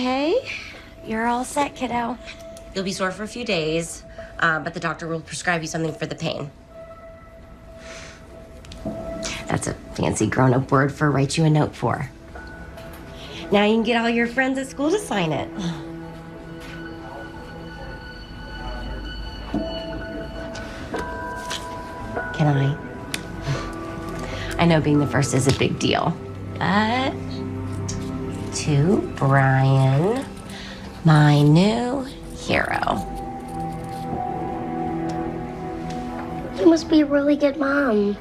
Okay, you're all set, kiddo. You'll be sore for a few days, but the doctor will prescribe you something for the pain. That's a fancy grown-up word for write you a note for. Now you can get all your friends at school to sign it. Can I? I know being the first is a big deal, but to Brian, my new hero. You must be a really good mom.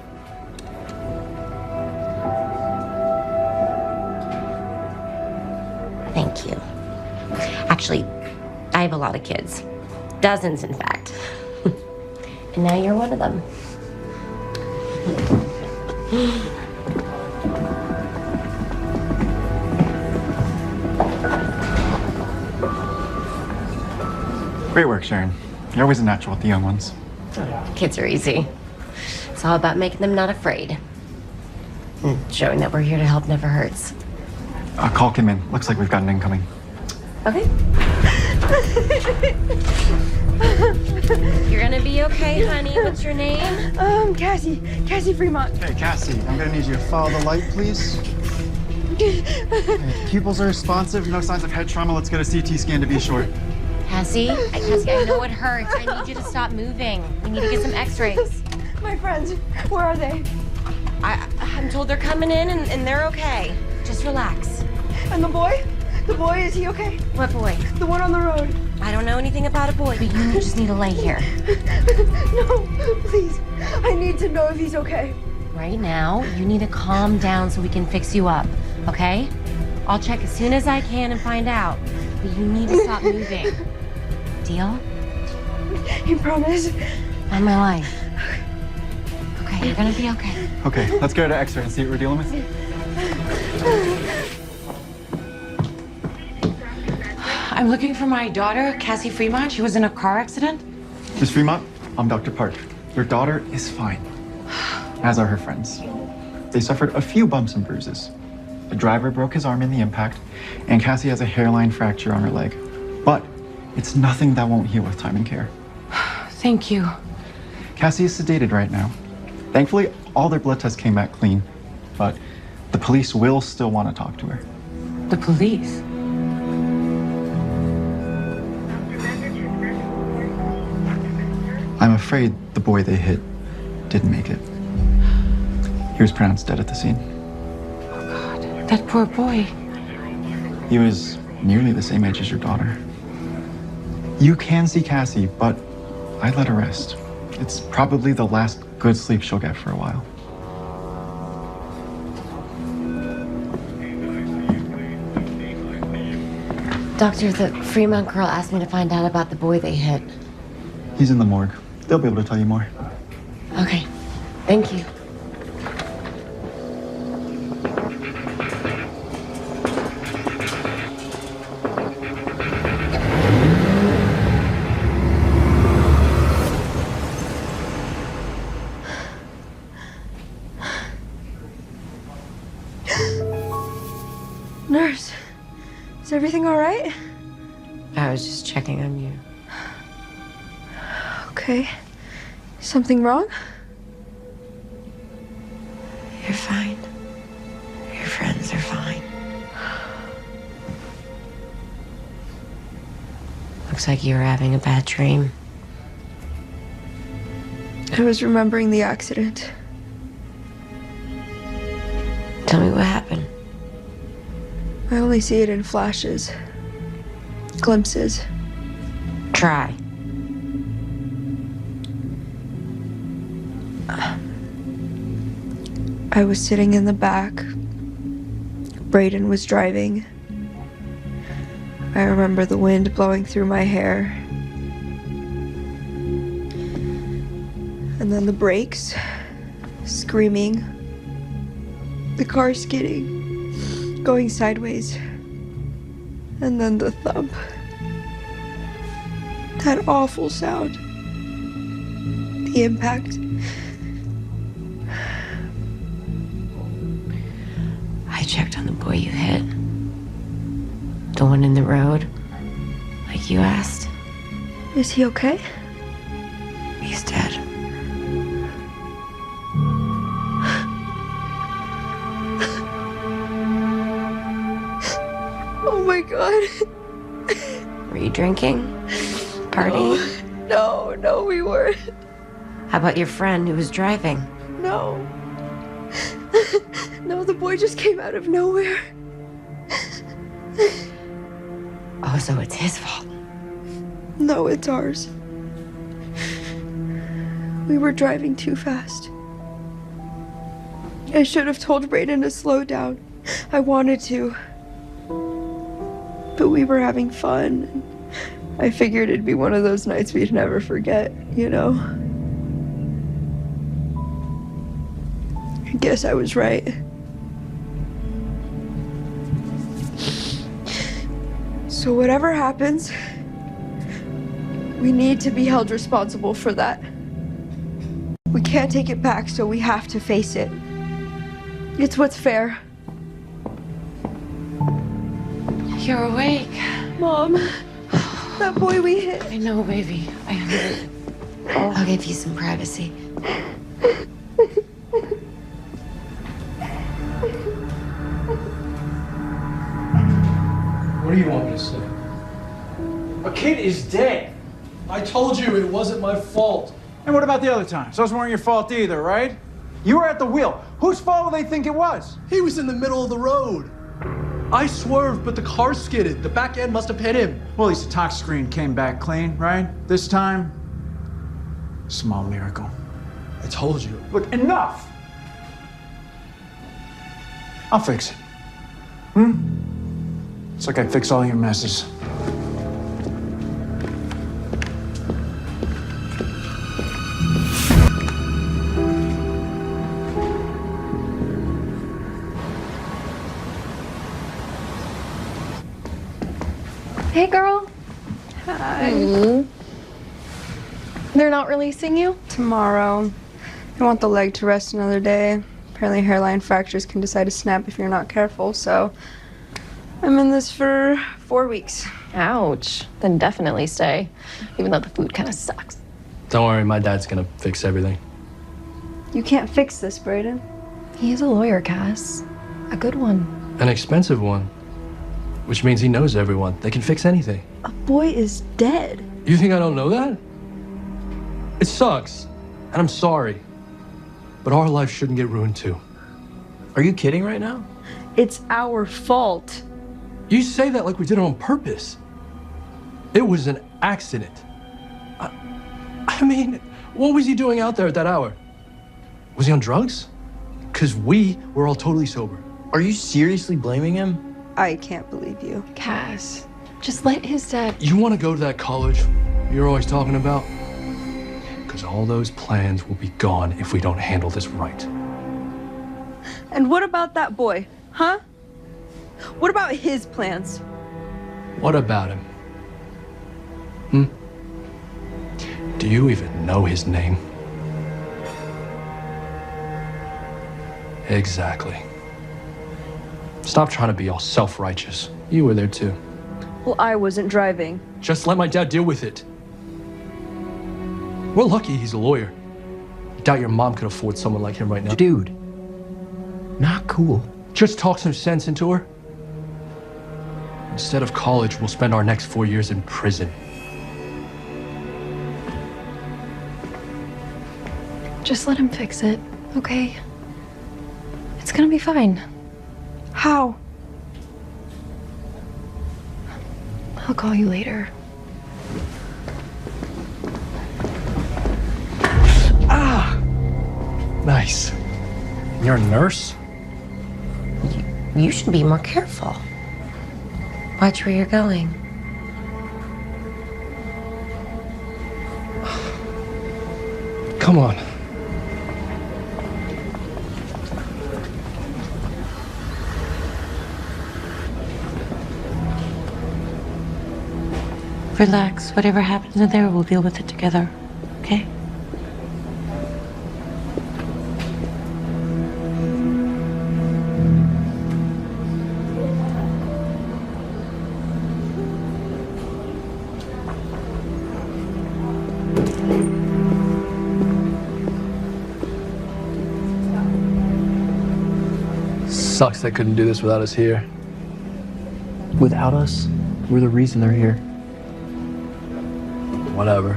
Thank you. Actually, I have a lot of kids. Dozens, in fact. And now you're one of them. Great work, Sharon. You're always a natural with the young ones. Kids are easy. It's all about making them not afraid. And showing that we're here to help never hurts. A call came in. Looks like we've got an incoming. Okay. You're gonna be okay, honey. What's your name? Cassie Fremont. Hey, Cassie, I'm gonna need you to follow the light, please. Hey, pupils are responsive, no signs of head trauma. Let's get a CT scan to be sure. Cassie, I know it hurts. I need you to stop moving. We need to get some x-rays. My friends, where are they? I'm told they're coming in and they're okay. Just relax. And the boy? The boy, is he okay? What boy? The one on the road. I don't know anything about a boy, but you just need to lay here. No, please. I need to know if he's okay. Right now, you need to calm down so we can fix you up, okay? I'll check as soon as I can and find out. But you need to stop moving. Deal? You promise? On my life. Okay, you're gonna be okay. Okay, let's go to X-ray and see what we're dealing with. I'm looking for my daughter, Cassie Fremont. She was in a car accident. Miss Fremont, I'm Dr. Park. Your daughter is fine, as are her friends. They suffered a few bumps and bruises. The driver broke his arm in the impact, and Cassie has a hairline fracture on her leg. But it's nothing that won't heal with time and care. Thank you. Cassie is sedated right now. Thankfully, all their blood tests came back clean, but the police will still want to talk to her. The police? I'm afraid the boy they hit didn't make it. He was pronounced dead at the scene. Oh, God. That poor boy. He was nearly the same age as your daughter. You can see Cassie, but I'd let her rest. It's probably the last good sleep she'll get for a while. Doctor, the Fremont girl asked me to find out about the boy they hit. He's in the morgue. They'll be able to tell you more. Okay, thank you. Nurse, is everything all right? I was just checking on you. Okay. Something wrong? You're fine. Your friends are fine. Looks like you were having a bad dream. I was remembering the accident. Tell me what happened. I only see it in flashes. Glimpses. Try. I was sitting in the back. Brayden was driving. I remember the wind blowing through my hair. And then the brakes, screaming. The car skidding, going sideways. And then the thump. That awful sound. The impact. I checked on the boy you hit. the one in the road, like you asked. Is he okay? He's dead. Oh my God. Were you drinking? Partying? No, we weren't. How about your friend who was driving? No. No, the boy just came out of nowhere. Oh, so it's his fault. No, it's ours. We were driving too fast. I should have told Brayden to slow down. I wanted to. But we were having fun. I figured it'd be one of those nights we'd never forget, you know? I guess I was right. So whatever happens, we need to be held responsible for that. We can't take it back, so we have to face it. It's what's fair. You're awake. Mom, that boy we hit. I know, baby. I'll give you some privacy. What do you want me to say? A kid is dead. I told you it wasn't my fault. And what about the other times? Those weren't your fault either, right? You were at the wheel. Whose fault will they think it was? He was in the middle of the road. I swerved, but the car skidded. The back end must have hit him. Well, at least the touch screen came back clean, right? This time, small miracle. I told you. Look, enough! I'll fix it. It's like I fix all your messes. Hey, girl. Hi. They're not releasing you? Tomorrow. I want the leg to rest another day. Apparently hairline fractures can decide to snap if you're not careful, so I'm in this for 4 weeks. Ouch. Then definitely stay, even though the food kind of sucks. Don't worry, my dad's gonna fix everything. You can't fix this, Brayden. He is a lawyer, Cass. A good one. An expensive one. Which means he knows everyone. They can fix anything. A boy is dead. You think I don't know that? It sucks, and I'm sorry. But our life shouldn't get ruined too. Are you kidding right now? It's our fault. You say that like we did it on purpose. It was an accident. I mean, what was he doing out there at that hour? Was he on drugs? Because we were all totally sober. Are you seriously blaming him? I can't believe you. Cass, just let his dad. You want to go to that college you're always talking about? Because all those plans will be gone if we don't handle this right. And what about that boy, huh? What about his plans? What about him? Do you even know his name? Exactly. Stop trying to be all self-righteous. You were there too. Well, I wasn't driving. Just let my dad deal with it. We're lucky he's a lawyer. I doubt your mom could afford someone like him right now. Dude, not cool. Just talk some sense into her. Instead of college, we'll spend our next 4 years in prison. Just let him fix it, okay? It's gonna be fine. How? I'll call you later. Nice. You're a nurse? You should be more careful. Watch where you're going. Come on. Relax. Whatever happens in there, we'll deal with it together. Okay? Sucks they couldn't do this without us here. Without us, we're the reason they're here. Whatever.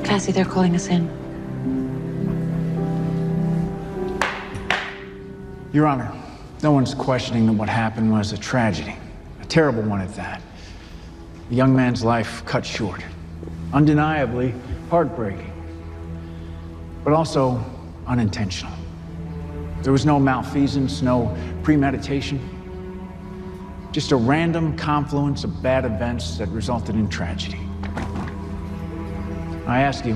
Cassie, they're calling us in. Your Honor, no one's questioning that what happened was a tragedy. A terrible one at that. A young man's life cut short. Undeniably heartbreaking. But also unintentional. There was no malfeasance, no premeditation. Just a random confluence of bad events that resulted in tragedy. I ask you,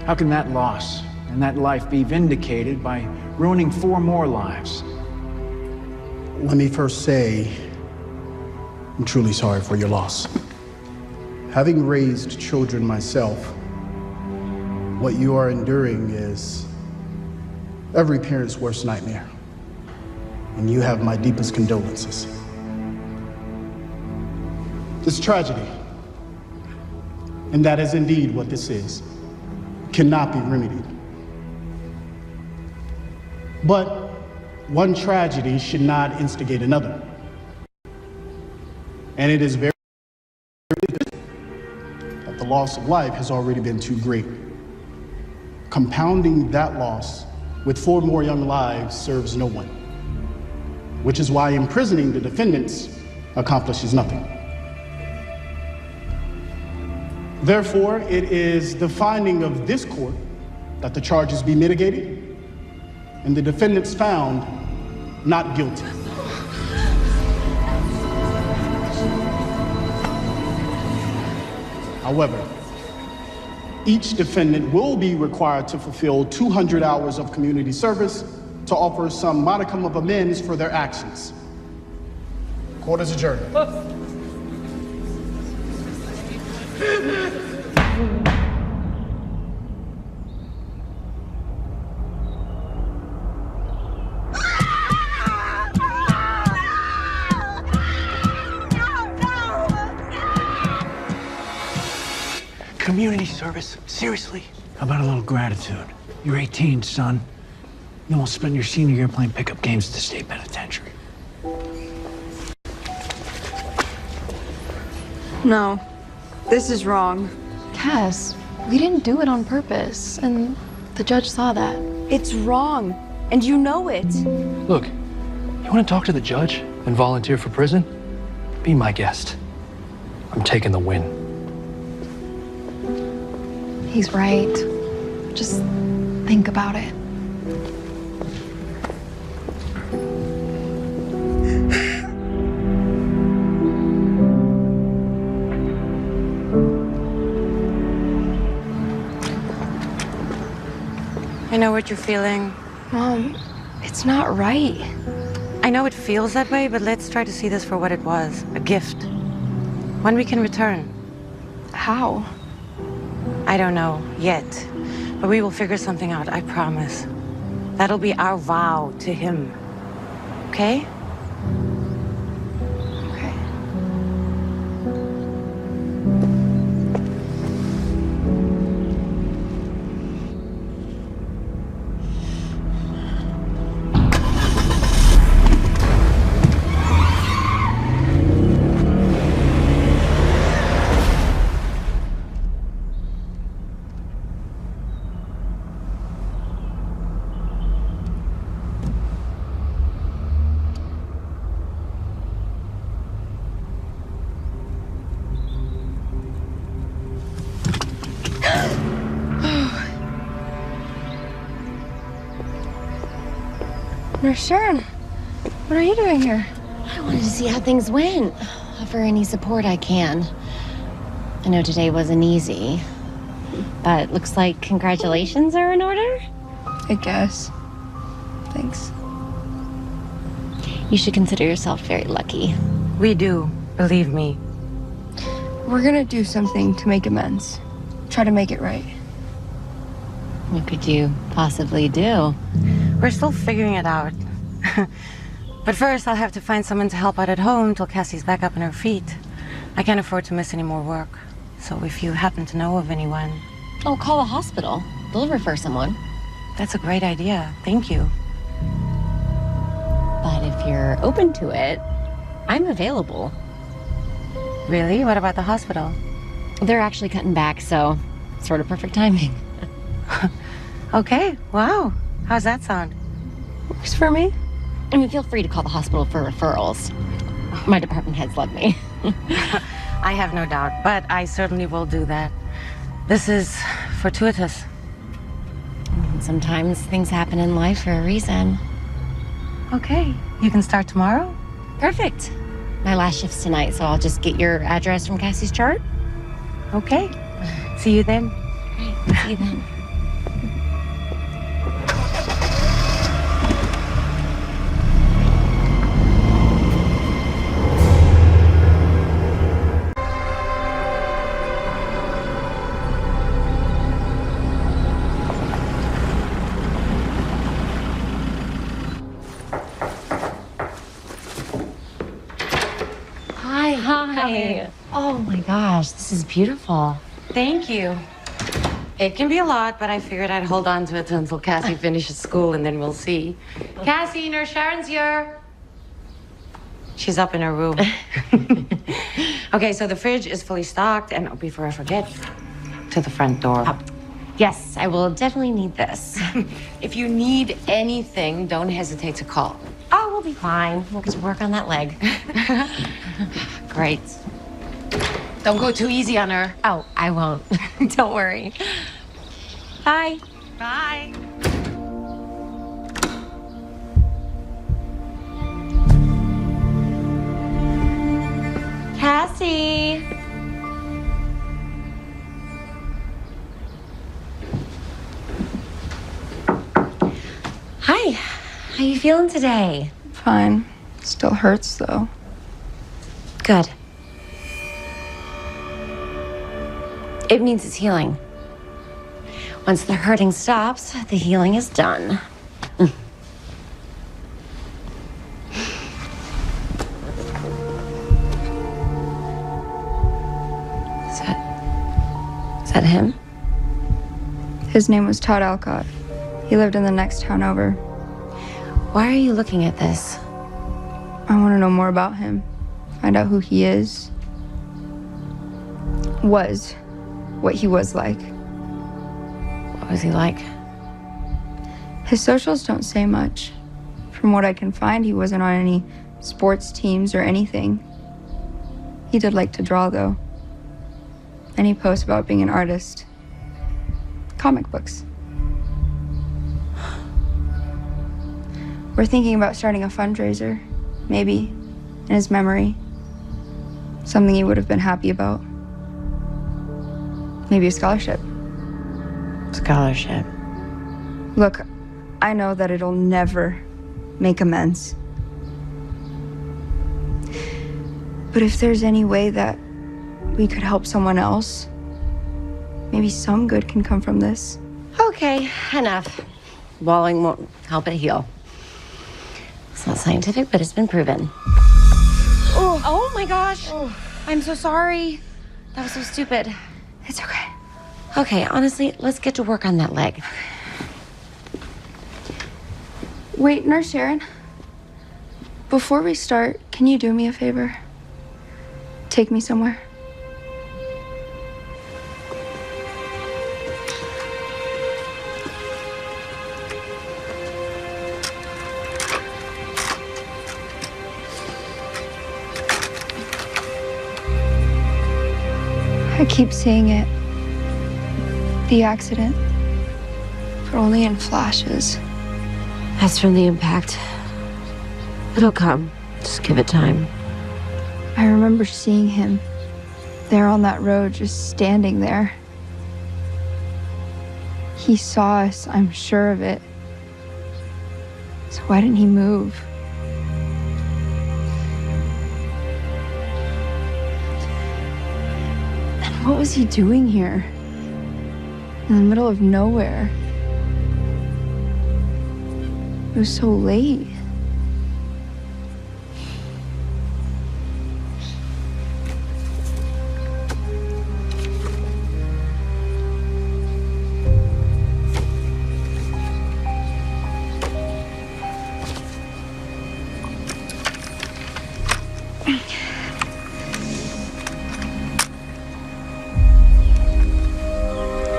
how can that loss and that life be vindicated by ruining 4 more lives? Let me first say, I'm truly sorry for your loss. Having raised children myself, what you are enduring is every parent's worst nightmare. And you have my deepest condolences. This tragedy, and that is indeed what this is, cannot be remedied. But one tragedy should not instigate another. And it is very that the loss of life has already been too great. Compounding that loss with 4 more young lives serves no one, which is why imprisoning the defendants accomplishes nothing. Therefore, it is the finding of this court that the charges be mitigated and the defendants found not guilty. However, each defendant will be required to fulfill 200 hours of community service to offer some modicum of amends for their actions. Court is adjourned. Community service? Seriously? How about a little gratitude? You're 18, son. Then we'll spend your senior year playing pickup games at the state penitentiary. No, this is wrong. Cass, we didn't do it on purpose, and the judge saw that. It's wrong, and you know it. Look, you want to talk to the judge and volunteer for prison? Be my guest. I'm taking the win. He's right. Just think about it. I know what you're feeling. Mom, it's not right. I know it feels that way, but let's try to see this for what it was, a gift. When we can return. How? I don't know yet, but we will figure something out, I promise. That'll be our vow to him. Okay? Okay. Nurse Sharon, what are you doing here? I wanted to see how things went. Offer any support I can. I know today wasn't easy, but looks like congratulations are in order. I guess. Thanks. You should consider yourself very lucky. We do, believe me. We're gonna do something to make amends. Try to make it right. What could you possibly do? We're still figuring it out. But first, I'll have to find someone to help out at home till Cassie's back up on her feet. I can't afford to miss any more work. So if you happen to know of anyone... Oh, call the hospital. They'll refer someone. That's a great idea. Thank you. But if you're open to it, I'm available. Really? What about the hospital? They're actually cutting back, so sort of perfect timing. Okay. Wow. How's that sound? Works for me. I mean, feel free to call the hospital for referrals. My department heads love me. I have no doubt, but I certainly will do that. This is fortuitous. Sometimes things happen in life for a reason. Okay. You can start tomorrow? Perfect. My last shift's tonight, so I'll just get your address from Cassie's chart. Okay. See you then. Great. See you then. Hi. Oh my gosh, this is beautiful. Thank you. It can be a lot, but I figured I'd hold on to it until Cassie finishes school, and then we'll see. Cassie, Nurse Sharon's here. She's up in her room. Okay, so the fridge is fully stocked, and before I forget, to the front door. Yes, I will definitely need this. If you need anything, don't hesitate to call. Oh, we'll be fine. We'll get to work on that leg. Great. Don't go too easy on her. Oh, I won't. Don't worry. Bye. Bye. Cassie. Hi. How you feeling today? Fine. Still hurts, though. Good. It means it's healing. Once the hurting stops, the healing is done. Is that him? His name was Todd Alcott. He lived in the next town over. Why are you looking at this? I want to know more about him. Find out who he is. What he was like. What was he like? His socials don't say much. From what I can find, he wasn't on any sports teams or anything. He did like to draw, though. And he posts about being an artist. Comic books. We're thinking about starting a fundraiser, maybe, in his memory. Something he would have been happy about. Maybe a scholarship. Scholarship. Look, I know that it'll never make amends. But if there's any way that we could help someone else, maybe some good can come from this. Okay, enough. Wallowing won't help it heal. It's not scientific, but it's been proven. Oh my gosh. I'm so sorry. That was so stupid. It's okay. Okay, honestly, let's get to work on that leg. Wait, Nurse Sharon. Before we start, can you do me a favor? Take me somewhere. I keep seeing it. The accident. But only in flashes. That's from the impact. It'll come. Just give it time. I remember seeing him there on that road, just standing there. He saw us, I'm sure of it. So why didn't he move? And what was he doing here? In the middle of nowhere? It was so late.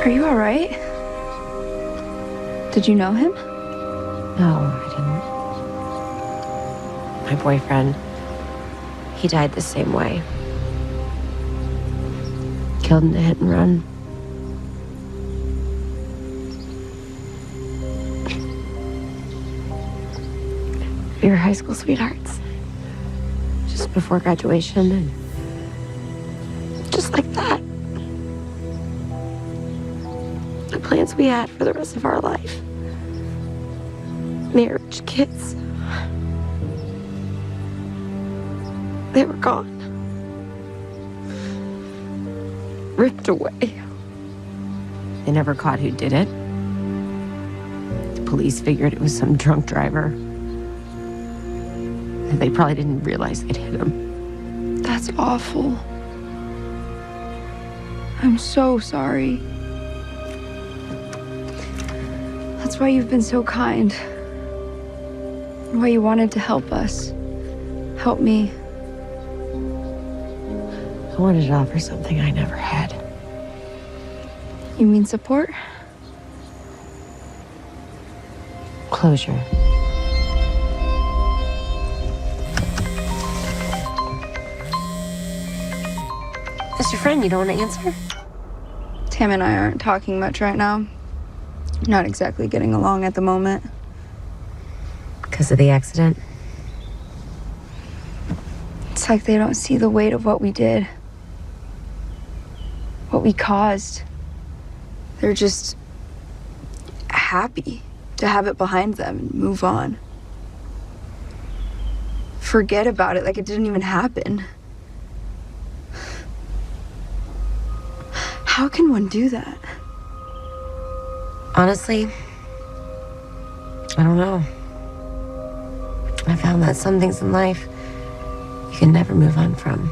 Are you all right? Did you know him? No, I didn't. My boyfriend, he died the same way. Killed in a hit and run. We were high school sweethearts. Just before graduation, and just like that. The plans we had for the rest of our life. Marriage, kids. They were gone. Ripped away. They never caught who did it. The police figured it was some drunk driver. And they probably didn't realize they'd hit him. That's awful. I'm so sorry. That's why you've been so kind. Why you wanted to help us. Help me. I wanted to offer something I never had. You mean support? Closure. That's your friend, you don't want to answer? Tam and I aren't talking much right now. Not exactly getting along at the moment. Because of the accident? It's like they don't see the weight of what we did. What we caused. They're just happy to have it behind them and move on. Forget about it like it didn't even happen. How can one do that? Honestly, I don't know. I found that some things in life you can never move on from.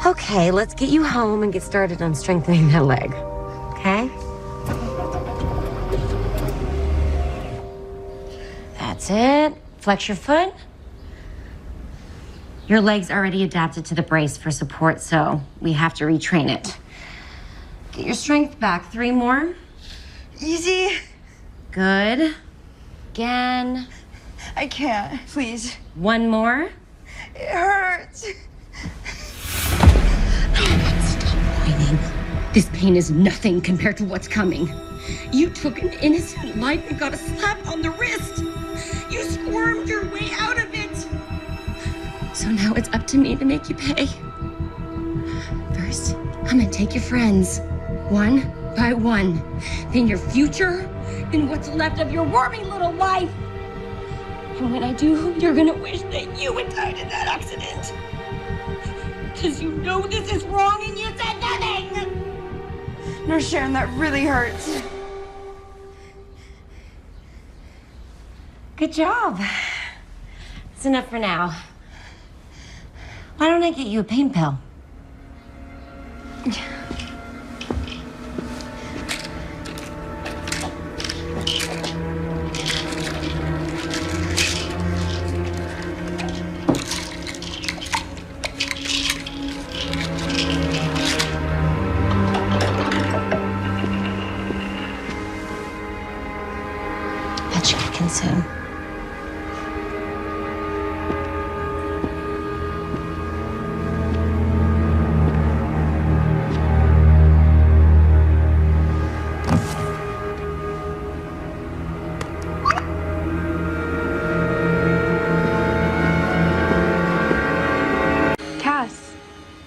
Okay, let's get you home and get started on strengthening that leg. Okay? That's it. Flex your foot. Your leg's already adapted to the brace for support, so we have to retrain it. Get your strength back. 3 more. Easy. Good. Again. I can't, please. 1 more. It hurts. Stop whining. This pain is nothing compared to what's coming. You took an innocent life and got a slap on the wrist. You squirmed your way out of it. So now it's up to me to make you pay. First, I'm gonna take your friends, one by one. Then your future, and what's left of your wormy little life. And when I do, you're gonna wish that you had died in that accident. Because you know this is wrong and you said nothing. Nurse Sharon, that really hurts. Good job. That's enough for now. Why don't I get you a pain pill? That should kick in soon.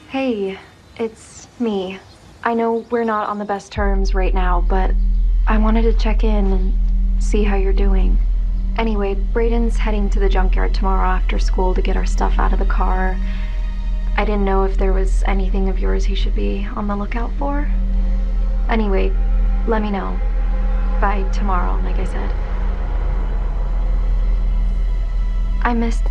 Hey, it's me. I know we're not on the best terms right now, but I wanted to check in and see how you're doing. Anyway, Brayden's heading to the junkyard tomorrow after school to get our stuff out of the car. I didn't know if there was anything of yours he should be on the lookout for. Anyway, let me know. By tomorrow, like I said. I missed...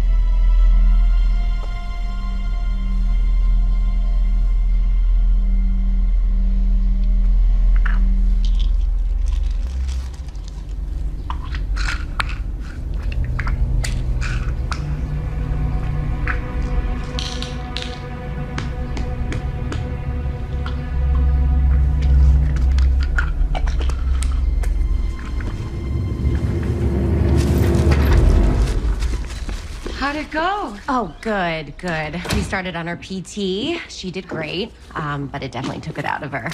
How'd it go? Oh, good, good. We started on her PT. She did great, but it definitely took it out of her.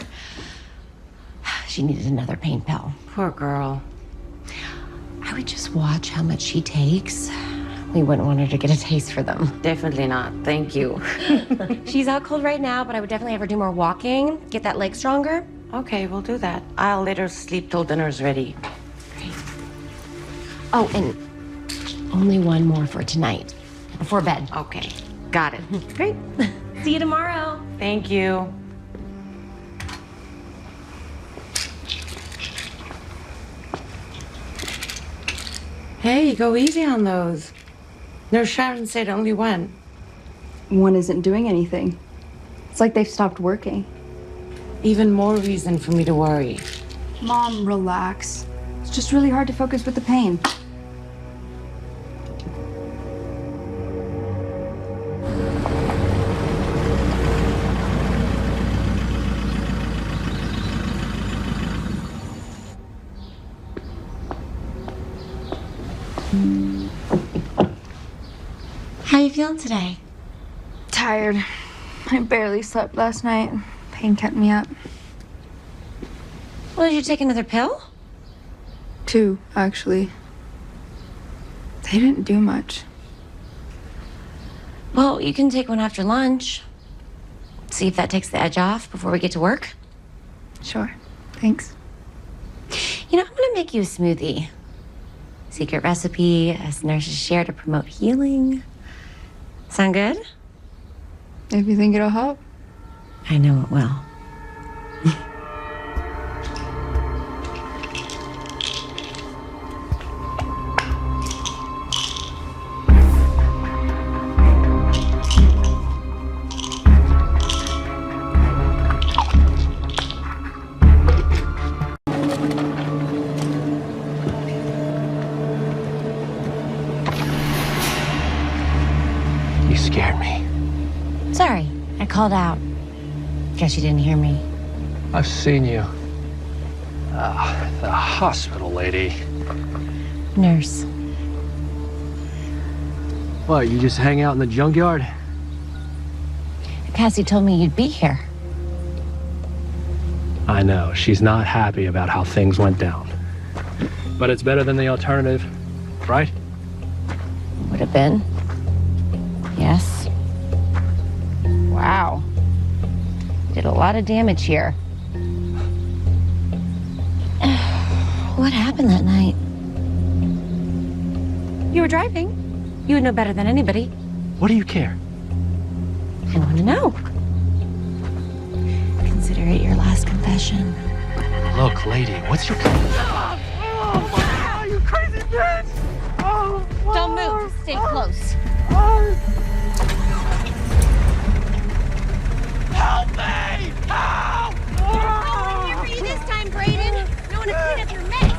She needed another pain pill. Poor girl. I would just watch how much she takes. We wouldn't want her to get a taste for them. Definitely not. Thank you. She's out cold right now, but I would definitely have her do more walking, get that leg stronger. Okay, we'll do that. I'll let her sleep till dinner's ready. Great. Oh, and only one more for tonight, before bed. Okay, got it. Great. See you tomorrow. Thank you. Hey, go easy on those. Nurse Sharon said only one. One isn't doing anything. It's like they've stopped working. Even more reason for me to worry. Mom, relax. It's just really hard to focus with the pain. How you feeling today? Tired. I barely slept last night. Pain kept me up. Well, did you take another pill? 2, actually. They didn't do much. Well, you can take one after lunch. See if that takes the edge off before we get to work. Sure. Thanks. You know, I'm gonna make you a smoothie. Secret recipe, as nurses share to promote healing. Sound good? If you think it'll help. I know it will. You scared me. Sorry, I called out. Guess you didn't hear me. I've seen you. The hospital lady. Nurse. What, you just hang out in the junkyard? Cassie told me you'd be here. I know, she's not happy about how things went down. But it's better than the alternative, right? Would have been. Yes. Wow. Did a lot of damage here. What happened that night? You were driving. You would know better than anybody. What do you care? I want to know. Consider it your last confession. Look, lady, what's your... You crazy bitch! Don't move. Stay close. Help me! Help! No one here for you this time, Brayden. No one to clean up your mess.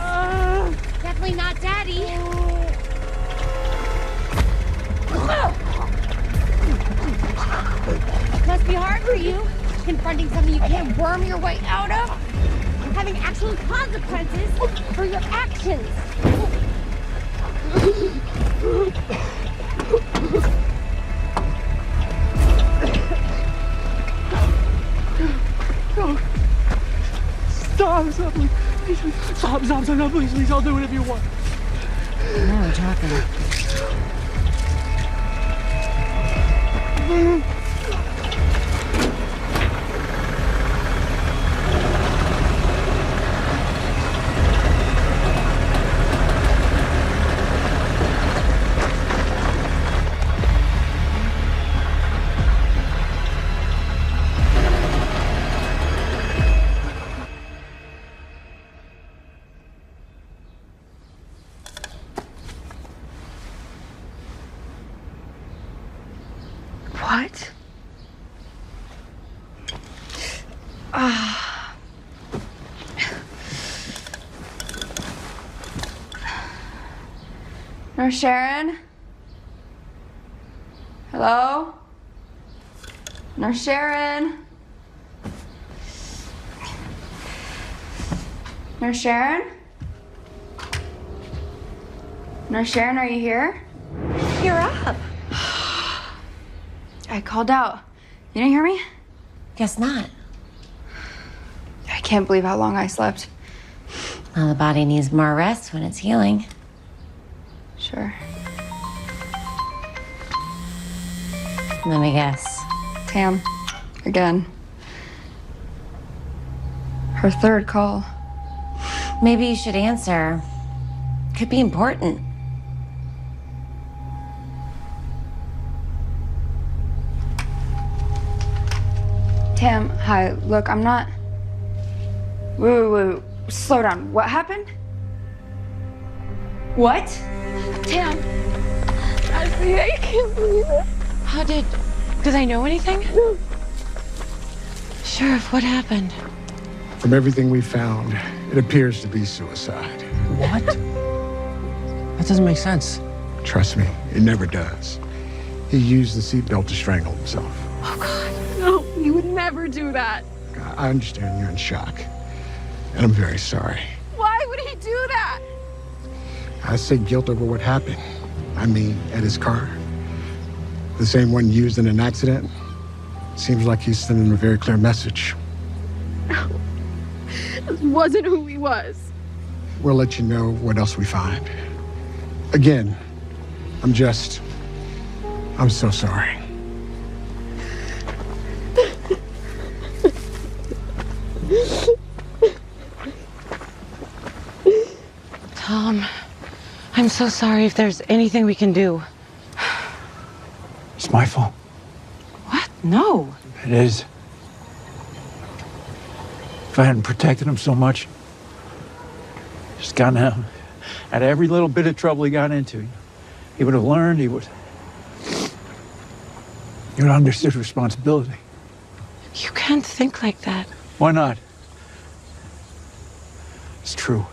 Definitely not Daddy. Must be hard for you, confronting something you can't worm your way out of, having actual consequences for your actions. Stop, please, stop, please, I'll do whatever you want. Now we're talking. What? Nurse Sharon? Hello? Nurse Sharon? Nurse Sharon? Nurse Sharon, are you here? You're up. I called out. You didn't hear me? Guess not. I can't believe how long I slept. Well, the body needs more rest when it's healing. Sure. Let me guess. Tam, again. Her third call. Maybe you should answer. Could be important. Tam, hi. Look, I'm not. Wait. Slow down. What happened? What? Tam. I can't believe it. How did I know anything? No. Sheriff, what happened? From everything we found, it appears to be suicide. What? That doesn't make sense. Trust me, it never does. He used the seatbelt to strangle himself. Oh, God. No, he would never do that. I understand you're in shock, and I'm very sorry. Why would he do that? I say guilt over what happened. I mean, at his car. The same one used in an accident. Seems like he's sending a very clear message. This wasn't who he was. We'll let you know what else we find. Again, I'm so sorry. Tom, I'm so sorry if there's anything we can do. It's my fault. What? No. It is. If I hadn't protected him so much, just gotten out of every little bit of trouble he got into, he would have learned, he would have understood responsibility. You can't think like that. Why not? It's true.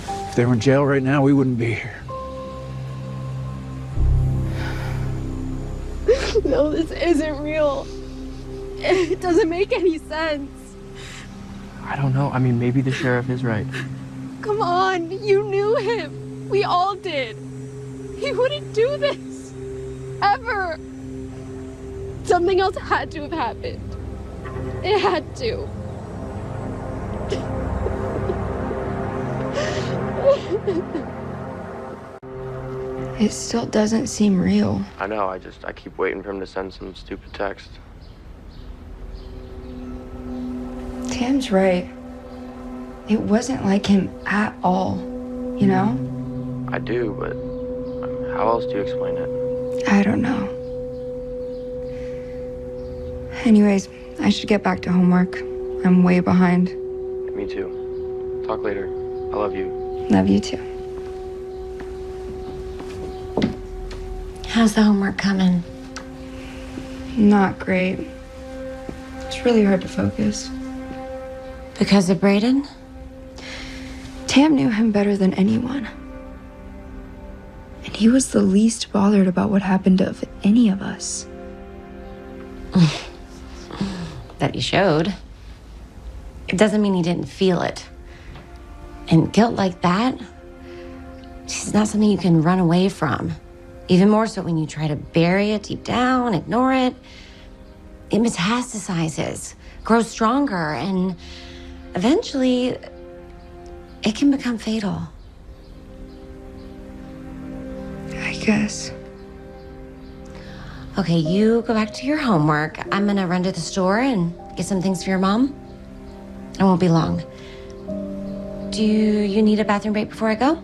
If they were in jail right now, we wouldn't be here. No, this isn't real. It doesn't make any sense. I don't know. I mean, maybe the sheriff is right. Come on, you knew him. We all did. He wouldn't do this. Ever. Something else had to have happened. It had to. It still doesn't seem real. I know. I keep waiting for him to send some stupid text. Tam's right. It wasn't like him at all, you know? I do, but how else do you explain it? I don't know. Anyways, I should get back to homework. I'm way behind. Me too. Talk later. I love you. Love you too. How's the homework coming? Not great. It's really hard to focus. Because of Brayden? Tam knew him better than anyone. And he was the least bothered about what happened to any of us. That he showed. It doesn't mean he didn't feel it. And guilt like that, it's not something you can run away from. Even more so when you try to bury it deep down, ignore it. It metastasizes, grows stronger, and eventually it can become fatal. I guess. Okay, you go back to your homework. I'm gonna run to the store and get some things for your mom. I won't be long. Do you need a bathroom break before I go?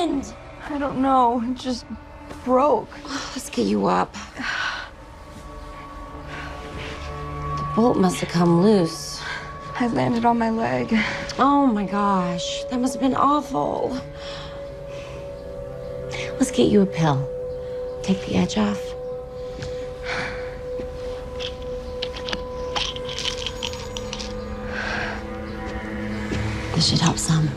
happened? I don't know. It just broke. Let's get you up. The bolt must have come loose. I landed on my leg. Oh my gosh, that must have been awful. Let's get you a pill. Take the edge off. This should help some.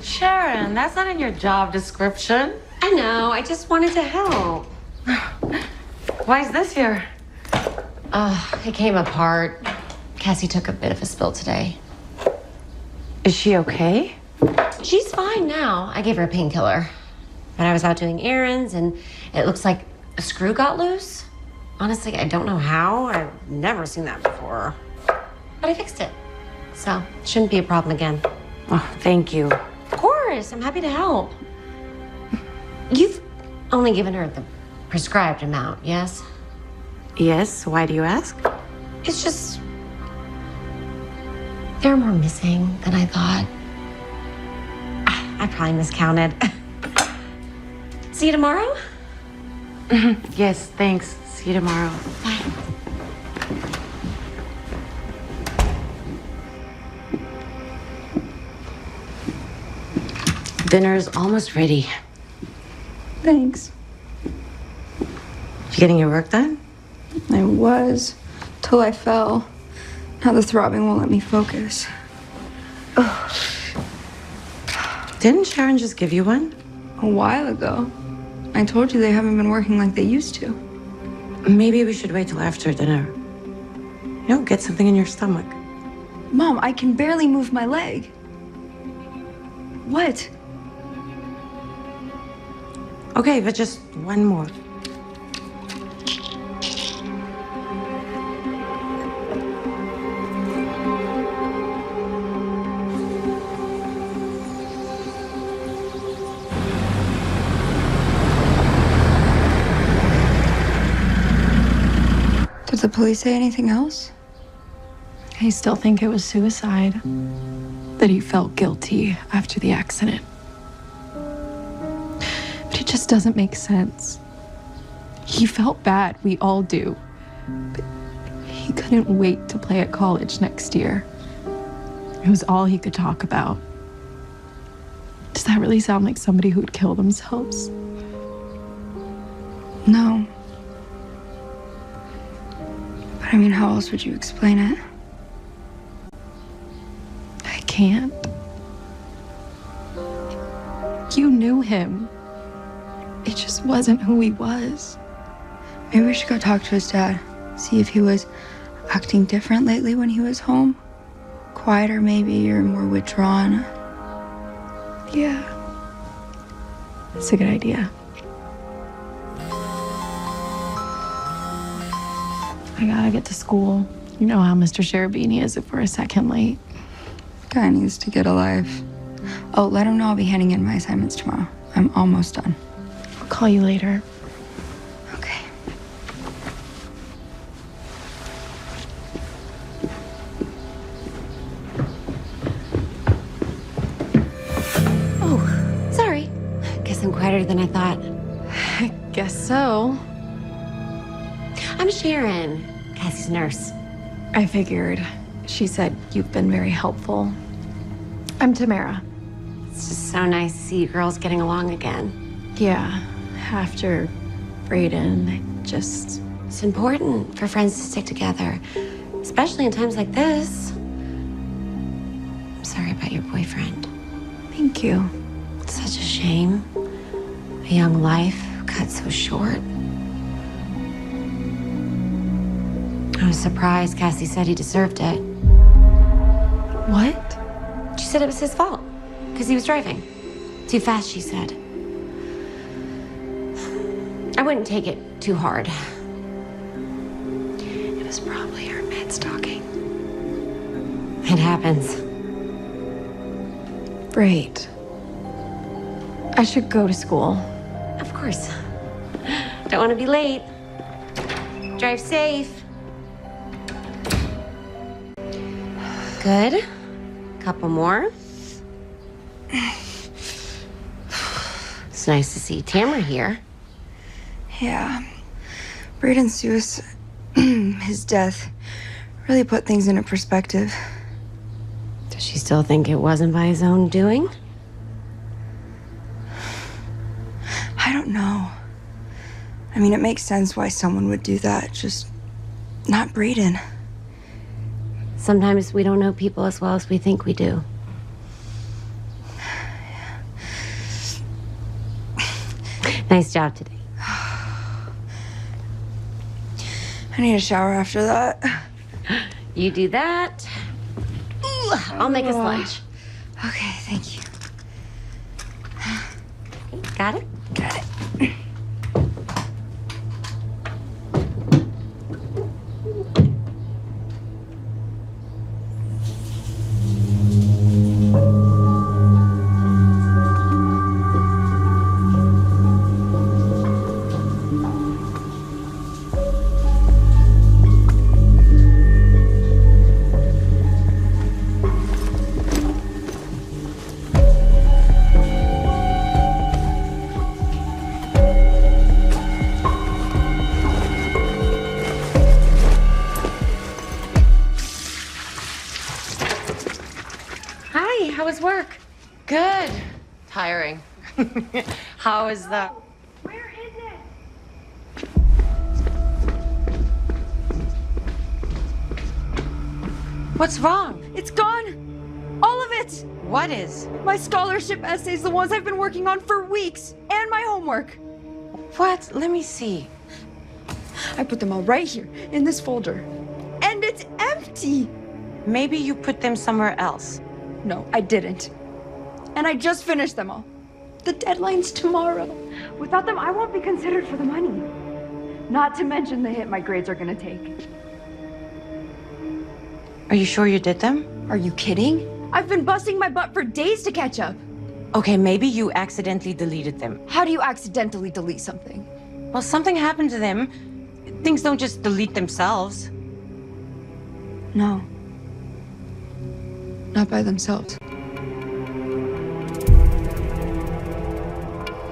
Sharon, that's not in your job description. I know, I just wanted to help. Why is this here? It came apart. Cassie took a bit of a spill today. Is she okay? She's fine now. I gave her a painkiller. But I was out doing errands and it looks like a screw got loose. Honestly, I don't know how. I've never seen that before. But I fixed it. So, shouldn't be a problem again. Oh, thank you. Of course, I'm happy to help. You've only given her the prescribed amount, yes? Yes, why do you ask? It's just... there are more missing than I thought. I probably miscounted. See you tomorrow? Yes, thanks. See you tomorrow. Bye. Dinner's almost ready. Thanks. You getting your work done? I was, till I fell. Now the throbbing won't let me focus. Didn't Sharon just give you one? A while ago. I told you they haven't been working like they used to. Maybe we should wait till after dinner. You know, get something in your stomach. Mom, I can barely move my leg. What? Okay, but just one more. Did the police say anything else? I still think it was suicide. That he felt guilty after the accident. But it just doesn't make sense. He felt bad, we all do. But he couldn't wait to play at college next year. It was all he could talk about. Does that really sound like somebody who would kill themselves? No. But I mean, how else would you explain it? I can't. You knew him. It just wasn't who he was. Maybe we should go talk to his dad. See if he was acting different lately when he was home. Quieter maybe, or more withdrawn. Yeah. That's a good idea. I gotta get to school. You know how Mr. Cherubini is if we're a second late. Guy needs to get a life. Oh, let him know I'll be handing in my assignments tomorrow. I'm almost done. I'll call you later. Okay. Oh, sorry. Guess I'm quieter than I thought. I guess so. I'm Sharon, Cassie's nurse. I figured. She said you've been very helpful. I'm Tamara. It's just so nice to see you girls getting along again. Yeah, after Brayden, It's important for friends to stick together, especially in times like this. I'm sorry about your boyfriend. Thank you. It's such a shame. A young life cut so short. I was surprised Cassie said he deserved it. What? She said it was his fault, because he was driving. Too fast, she said. I wouldn't take it too hard. was probably her meds talking. It happens. Great. I should go to school. Of course. Don't want to be late. Drive safe. Good. Couple more. It's nice to see Tamara here. Yeah. Braden's suicide, his death, really put things into perspective. Does she still think it wasn't by his own doing? I don't know. I mean, it makes sense why someone would do that, just not Braden. Sometimes we don't know people as well as we think we do. Nice job today. I need a shower after that. You do that. Ooh, I'll make us lunch. Okay, thank you. Got it? Got it. Hi, how was work? Good. Tiring. How is that? Where is it? What's wrong? It's gone! All of it! What is? My scholarship essays, the ones I've been working on for weeks, and my homework. What? Let me see. I put them all right here, in this folder. And it's empty! Maybe you put them somewhere else. No, I didn't. And I just finished them all. The deadline's tomorrow. Without them, I won't be considered for the money. Not to mention the hit my grades are gonna take. Are you sure you did them? Are you kidding? I've been busting my butt for days to catch up. Okay, maybe you accidentally deleted them. How do you accidentally delete something? Well, something happened to them. Things don't just delete themselves. No. Not by themselves.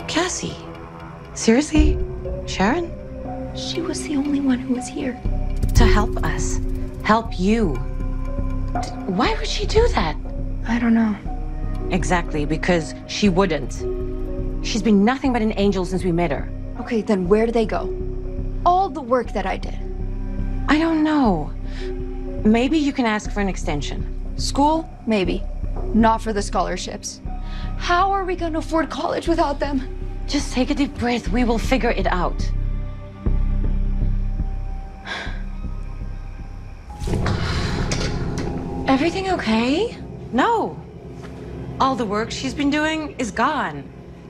Cassie. Seriously? Sharon? She was the only one who was here. To help us. Help you. Why would she do that? I don't know. Exactly, because she wouldn't. She's been nothing but an angel since we met her. Okay, then where do they go? All the work that I did. I don't know. Maybe you can ask for an extension. School? Maybe. Not for the scholarships. How are we gonna afford college without them? Just take a deep breath. We will figure it out. Everything okay? No. All the work she's been doing is gone.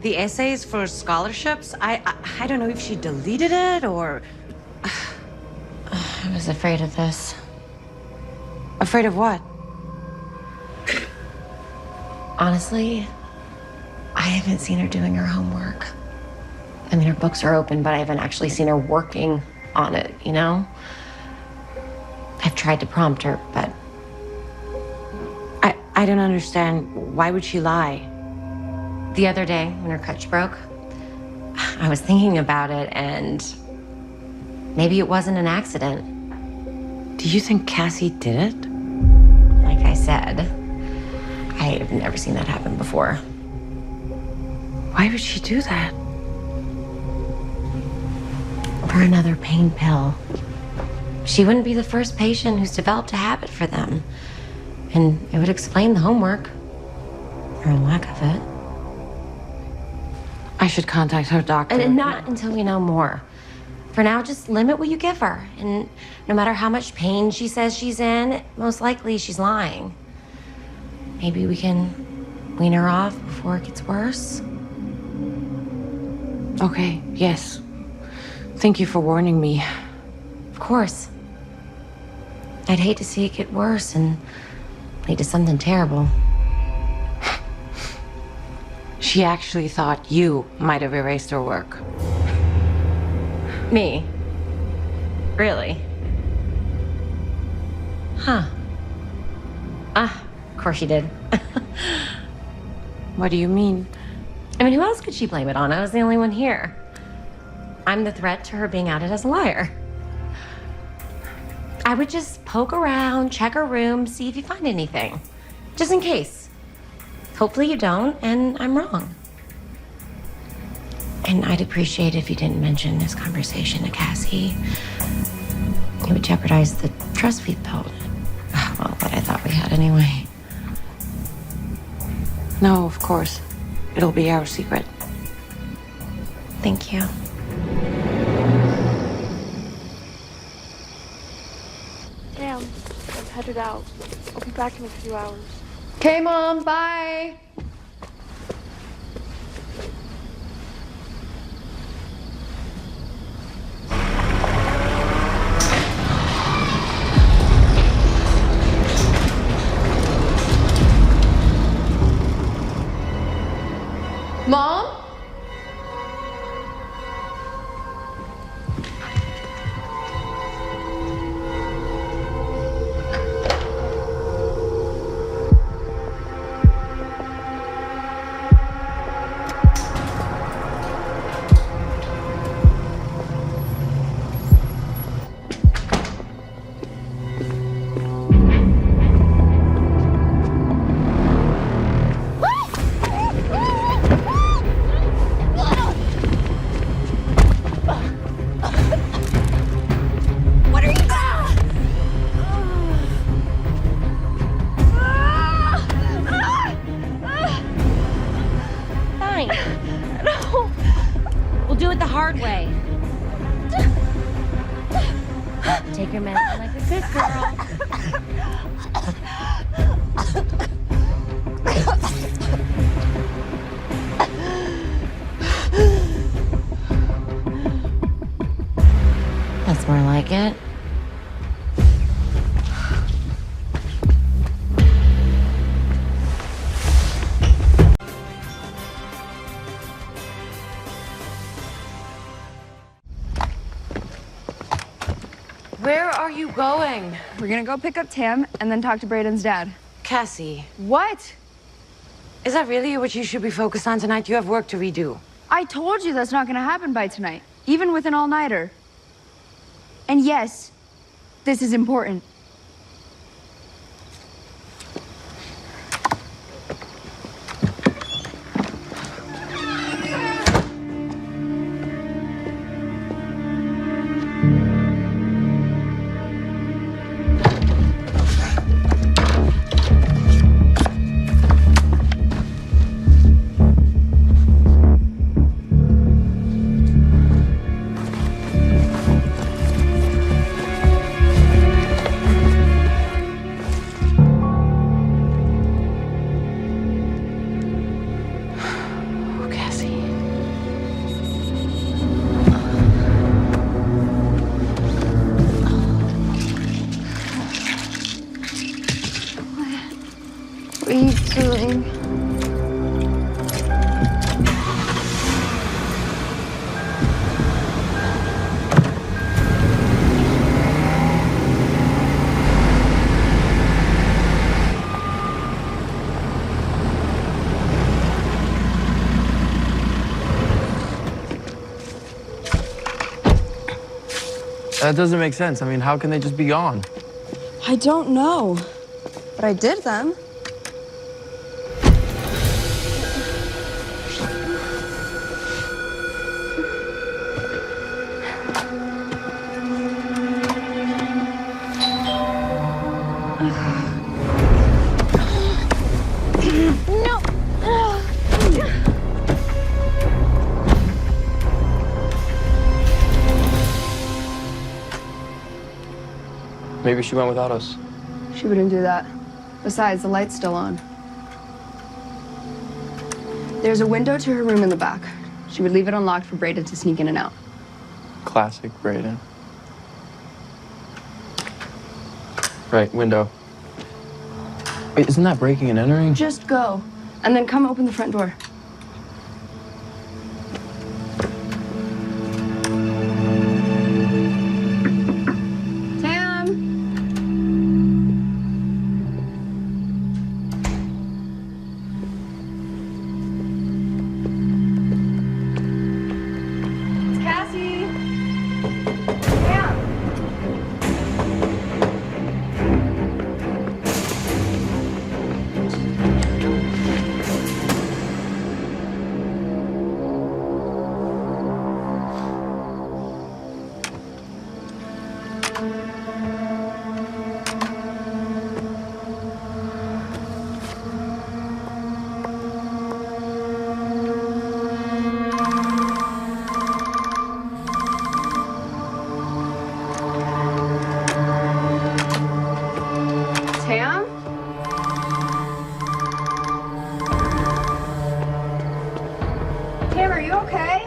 The essays for scholarships, I don't know if she deleted it or... I was afraid of this. Afraid of what? Honestly, I haven't seen her doing her homework. I mean, her books are open, but I haven't actually seen her working on it, you know? I've tried to prompt her, but... I don't understand. Why would she lie? The other day, when her crutch broke, I was thinking about it, and maybe it wasn't an accident. Do you think Cassie did it? Like I said, I have never seen that happen before. Why would she do that? For another pain pill. She wouldn't be the first patient who's developed a habit for them. And it would explain the homework, or lack of it. I should contact her doctor. And not until we know more. For now, just limit what you give her. And no matter how much pain she says she's in, most likely she's lying. Maybe we can wean her off before it gets worse. Okay, yes. Thank you for warning me. Of course. I'd hate to see it get worse and lead to something terrible. She actually thought you might have erased her work. Me? Really? Huh. Ah, of course she did. What do you mean? I mean, who else could she blame it on? I was the only one here. I'm the threat to her being outed as a liar. I would just poke around, check her room, see if you find anything. Just in case. Hopefully you don't, and I'm wrong. And I'd appreciate if you didn't mention this conversation to Cassie. It would jeopardize the trust we've built. Well, what I thought we had anyway. No, of course. It'll be our secret. Thank you. Damn, I'm headed out. I'll be back in a few hours. Okay, Mom, bye. Mom? Fine. No. We'll do it the hard way. Take your medicine like a good girl. That's more like it. Where are you going? We're gonna go pick up Tam and then talk to Brayden's dad. Cassie, What? is that really what you should be focused on tonight? You have work to redo. I told you that's not gonna happen by tonight, even with an all-nighter. And yes, this is important. Oh, Cassie. What are you doing? That doesn't make sense. I mean, how can they just be gone? I don't know, but I did them. Maybe she went without us. She wouldn't do that. Besides, the light's still on. There's a window to her room in the back. She would leave it unlocked for Brayden to sneak in and out. Classic Brayden. Right, window. Wait, isn't that breaking and entering? Just go. And then come open the front door. Tam! It's Cassie! Tam! Tam? Tam, are you okay?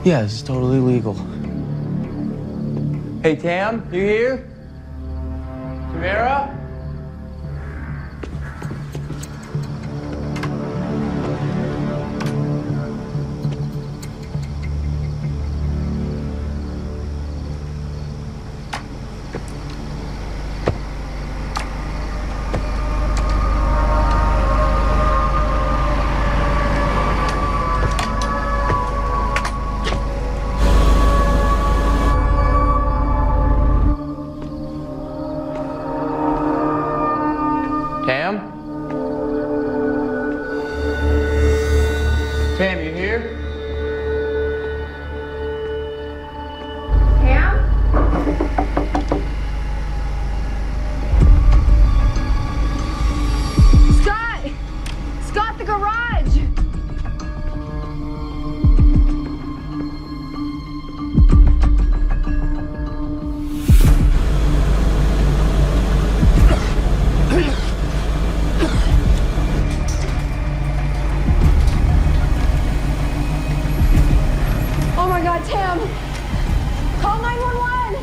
Yeah, it's totally legal. Hey, Tam, you here? Tamara? Tam? Tam, you here? Tam? Scott! Scott, the garage! Oh my God, Tam! Call 911!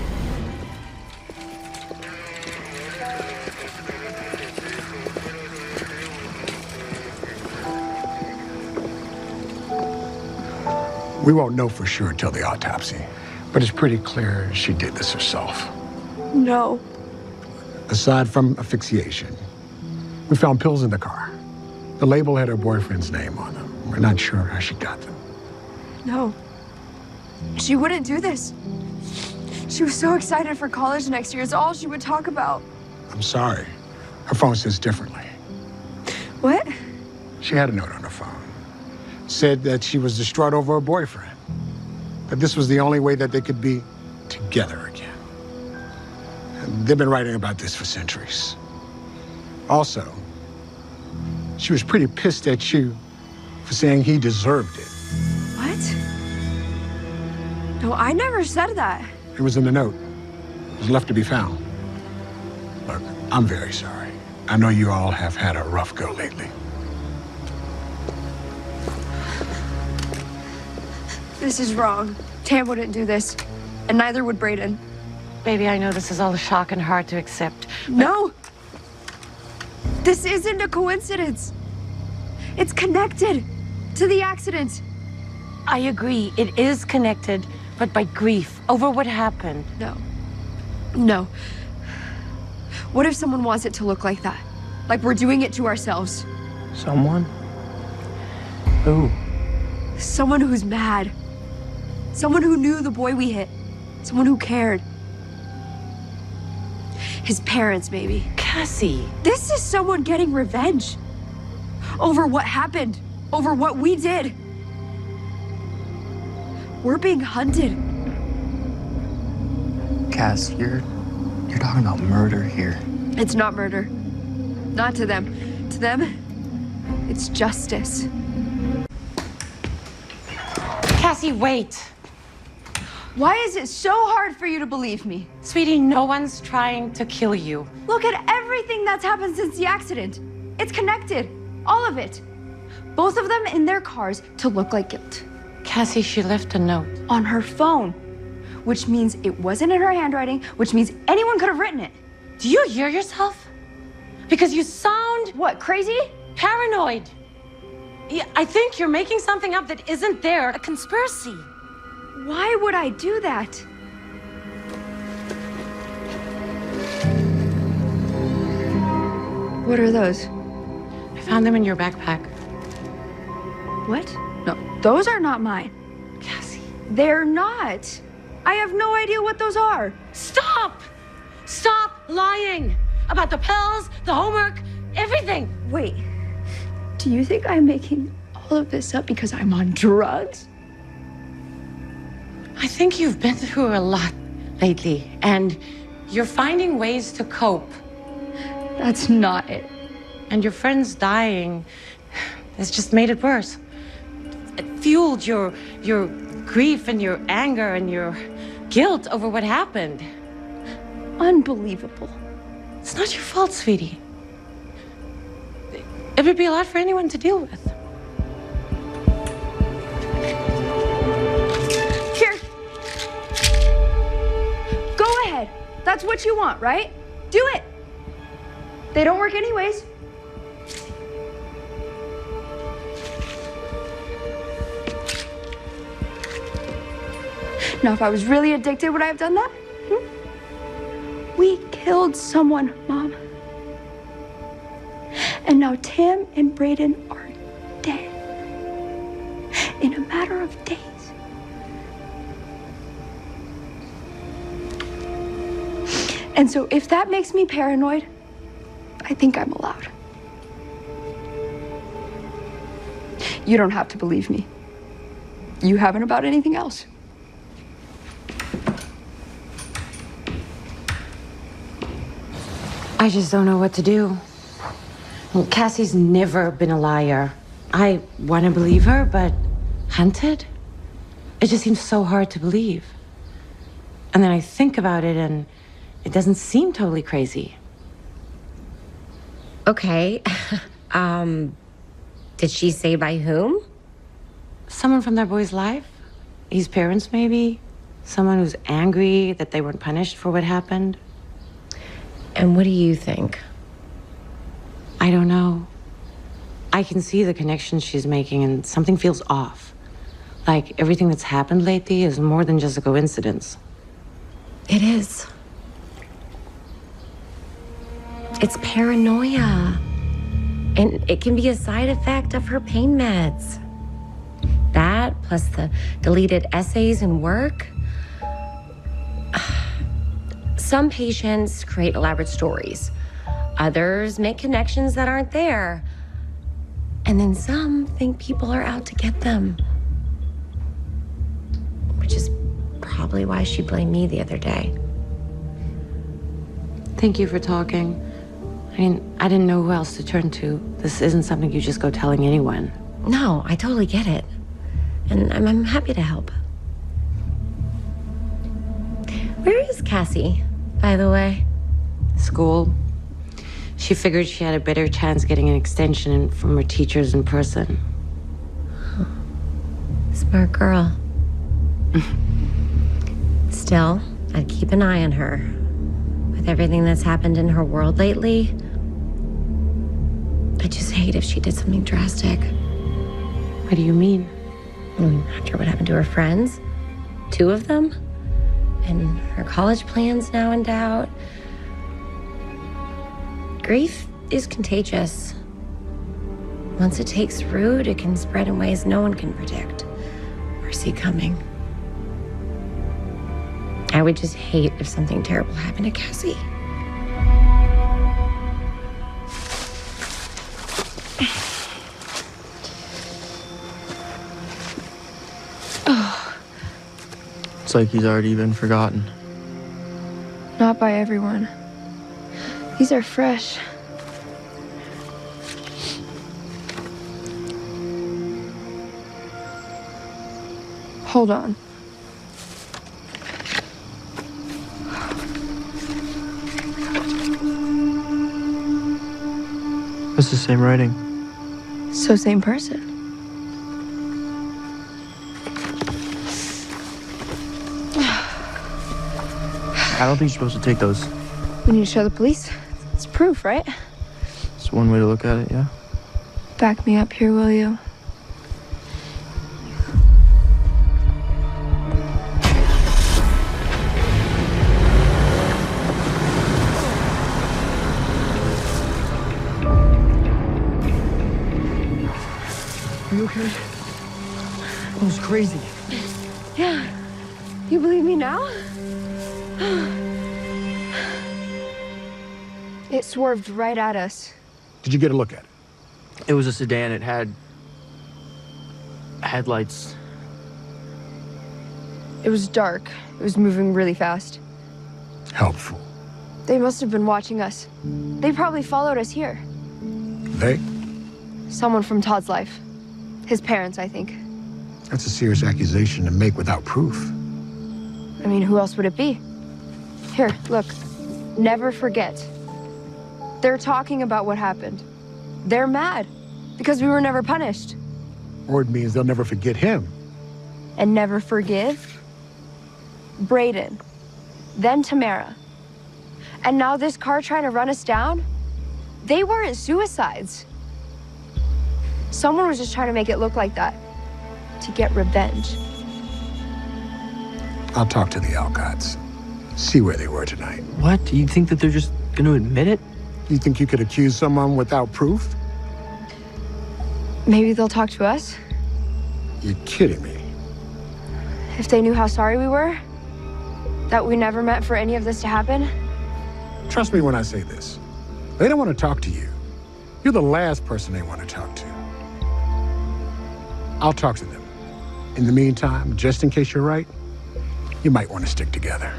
We won't know for sure until the autopsy, but it's pretty clear she did this herself. No. Aside from asphyxiation, we found pills in the car. The label had her boyfriend's name on them. We're not sure how she got them. No. She wouldn't do this. She was so excited for college next year. It's all she would talk about. I'm sorry. Her phone says differently. What? She had a note on her phone. Said that she was distraught over her boyfriend. That this was the only way that they could be together again. And they've been writing about this for centuries. Also, she was pretty pissed at you for saying he deserved it. What? No, I never said that. It was in the note. It was left to be found. Look, I'm very sorry. I know you all have had a rough go lately. This is wrong. Tam wouldn't do this. And neither would Brayden. Baby, I know this is all a shock and hard to accept. No! This isn't a coincidence. It's connected to the accident. I agree, it is connected, but by grief over what happened. No. No. What if someone wants it to look like that? Like we're doing it to ourselves? Someone? Who? Someone who's mad. Someone who knew the boy we hit. Someone who cared. His parents, maybe. Cassie. This is someone getting revenge. Over what happened. Over what we did. We're being hunted. Cass, you're talking about murder here. It's not murder. Not to them. To them, it's justice. Cassie, wait. Why is it so hard for you to believe me? Sweetie, no one's trying to kill you. Look at everything that's happened since the accident. It's connected. All of it. Both of them in their cars to look like guilt. Cassie, she left a note. On her phone, which means it wasn't in her handwriting, which means anyone could have written it. Do you hear yourself? Because you sound... What, crazy? Paranoid. Yeah, I think you're making something up that isn't there. A conspiracy. Why would I do that? What are those? I found them in your backpack. What? No, those are not mine. Cassie. They're not. I have no idea what those are. Stop! Stop lying about the pills, the homework, everything. Wait, do you think I'm making all of this up because I'm on drugs? I think you've been through a lot lately, and you're finding ways to cope. That's not it. And your friends dying has just made it worse. It fueled your grief and your anger and your guilt over what happened. Unbelievable. It's not your fault, sweetie. It would be a lot for anyone to deal with. Here. Go ahead. That's what you want, right? Do it. They don't work anyways. Now, if I was really addicted, would I have done that? We killed someone, Mom. And now Tam and Brayden are dead. In a matter of days. And so if that makes me paranoid, I think I'm allowed. You don't have to believe me. You haven't about anything else. I just don't know what to do. Well, Cassie's never been a liar. I want to believe her, but hunted? It just seems so hard to believe. And then I think about it, and it doesn't seem totally crazy. Okay. Did she say by whom? Someone from that boy's life. His parents, maybe. Someone who's angry that they weren't punished for what happened. And what do you think? I don't know. I can see the connection she's making, and something feels off. Like everything that's happened lately is more than just a coincidence. It is. It's paranoia. And it can be a side effect of her pain meds. That, plus the deleted essays and work. Some patients create elaborate stories. Others make connections that aren't there. And then some think people are out to get them. Which is probably why she blamed me the other day. Thank you for talking. I didn't know who else to turn to. This isn't something you just go telling anyone. No, I totally get it. And I'm happy to help. Where is Cassie, by the way? School. She figured she had a better chance getting an extension from her teachers in person. Smart girl. Still, I'd keep an eye on her. With everything that's happened in her world lately, I just hate if she did something drastic. What do you mean? After what happened to her friends, 2 of them, and her college plans now in doubt. Grief is contagious. Once it takes root, it can spread in ways no one can predict or see coming. I would just hate if something terrible happened to Cassie. It's like he's already been forgotten. Not by everyone. These are fresh. Hold on. It's the same writing. So same person. I don't think you're supposed to take those. We need to show the police. It's proof, right? It's one way to look at it, yeah. Back me up here, will you? Are you okay? That was crazy. Yeah. You believe me now? It swerved right at us. Did you get a look at it? It was a sedan. It had headlights. It was dark. It was moving really fast. Helpful. They must have been watching us. They probably followed us here. They? Someone from Todd's life. His parents, I think. That's a serious accusation to make without proof. I mean, who else would it be? Here, look. Never forget. They're talking about what happened. They're mad because we were never punished. Or it means they'll never forget him. And never forgive? Brayden. Then Tamara. And now this car trying to run us down? They weren't suicides. Someone was just trying to make it look like that. To get revenge. I'll talk to the Alcotts. See where they were tonight. What? Do you think that they're just gonna admit it? You think you could accuse someone without proof? Maybe they'll talk to us? You're kidding me. If they knew how sorry we were? That we never meant for any of this to happen? Trust me when I say this. They don't want to talk to you. You're the last person they want to talk to. I'll talk to them. In the meantime, just in case you're right, you might want to stick together.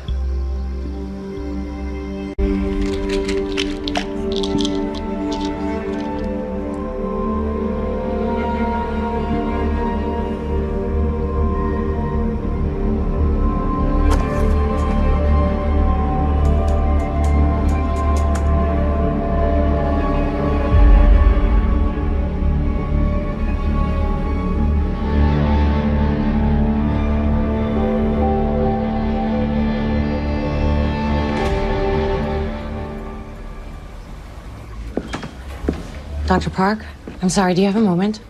Dr. Park, I'm sorry, do you have a moment?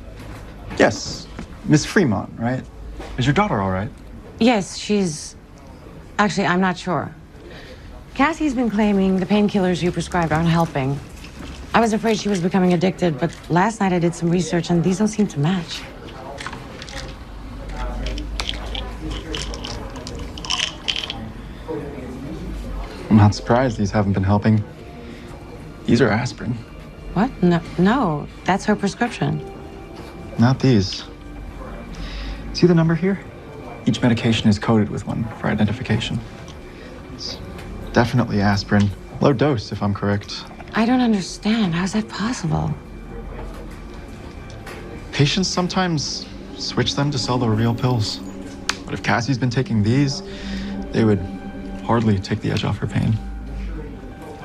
Yes, Miss Fremont, right? Is your daughter all right? Yes, she's... Actually, I'm not sure. Cassie's been claiming the painkillers you prescribed aren't helping. I was afraid she was becoming addicted, but last night I did some research and these don't seem to match. I'm not surprised these haven't been helping. These are aspirin. What? No, that's her prescription. Not these. See the number here? Each medication is coded with one for identification. It's definitely aspirin. Low dose, if I'm correct. I don't understand. How's that possible? Patients sometimes switch them to sell the real pills. But if Cassie's been taking these, they would hardly take the edge off her pain.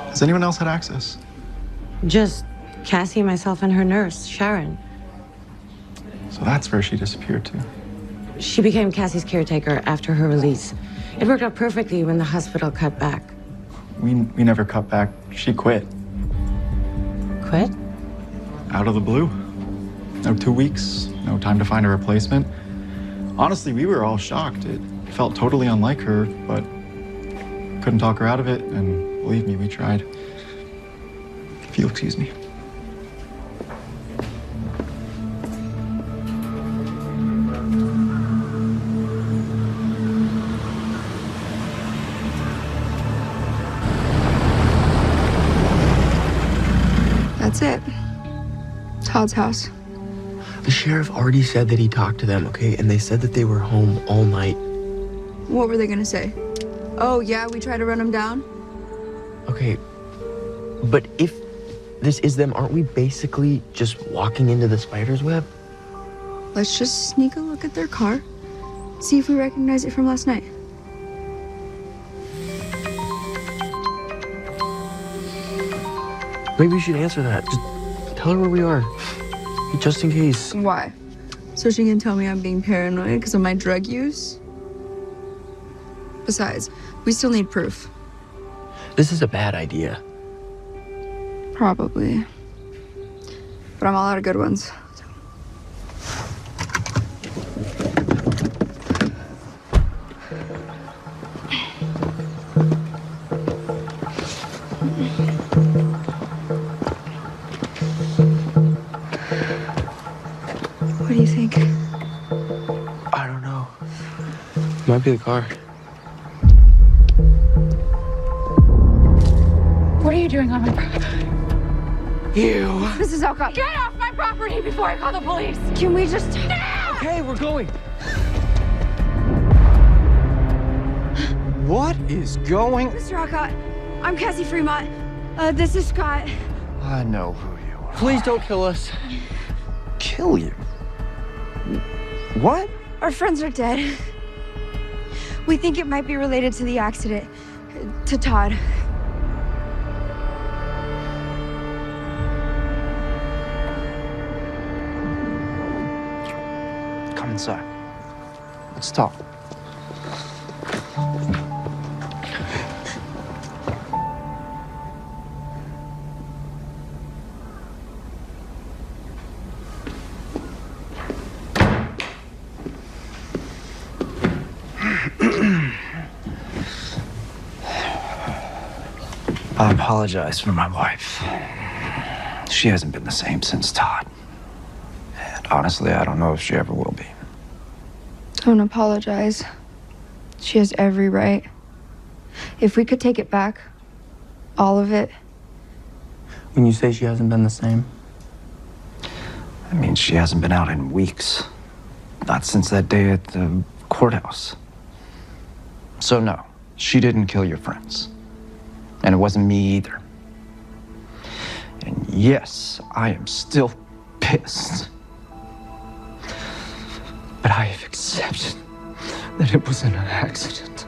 Has anyone else had access? Just Cassie, myself, and her nurse, Sharon. So that's where she disappeared to. She became Cassie's caretaker after her release. It worked out perfectly when the hospital cut back. We never cut back. She quit. Quit? Out of the blue. No 2 weeks, no time to find a replacement. Honestly, we were all shocked. It felt totally unlike her, but couldn't talk her out of it, and believe me, we tried. If you'll excuse me. That's it. Todd's house. The sheriff already said that he talked to them, okay? And they said that they were home all night. What were they gonna say? Oh, yeah, we tried to run him down? Okay, but if this is them, aren't we basically just walking into the spider's web? Let's just sneak a look at their car. See if we recognize it from last night. Maybe we should answer that. Just tell her where we are. Just in case. Why? So she can tell me I'm being paranoid because of my drug use? Besides, we still need proof. This is a bad idea. Probably. But I'm all out of good ones. What do you think? I don't know. Might be the car. What are you doing on my property? You. Mrs. Alcott, get off my property before I call the police! Can we just... Now! Okay, we're going. What is going? Mr. Alcott, I'm Cassie Fremont. This is Scott. I know who you are. Please don't kill us. Kill you? What? Our friends are dead. We think it might be related to the accident. To Todd. Come inside. Let's talk. I apologize for my wife. She hasn't been the same since Todd. And honestly, I don't know if she ever will be. Don't apologize. She has every right. If we could take it back, all of it. When you say she hasn't been the same? I mean, she hasn't been out in weeks. Not since that day at the courthouse. So no, she didn't kill your friends. And it wasn't me either. And yes, I am still pissed. But I have accepted that it was an accident.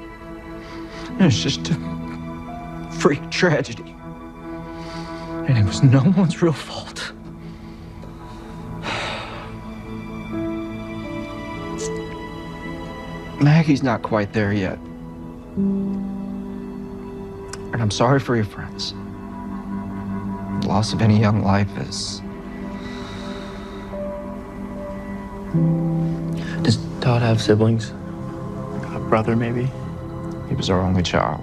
It was just a freak tragedy. And it was no one's real fault. Maggie's not quite there yet. And I'm sorry for your friends. The loss of any young life is... Does Todd have siblings? A brother, maybe? He was our only child.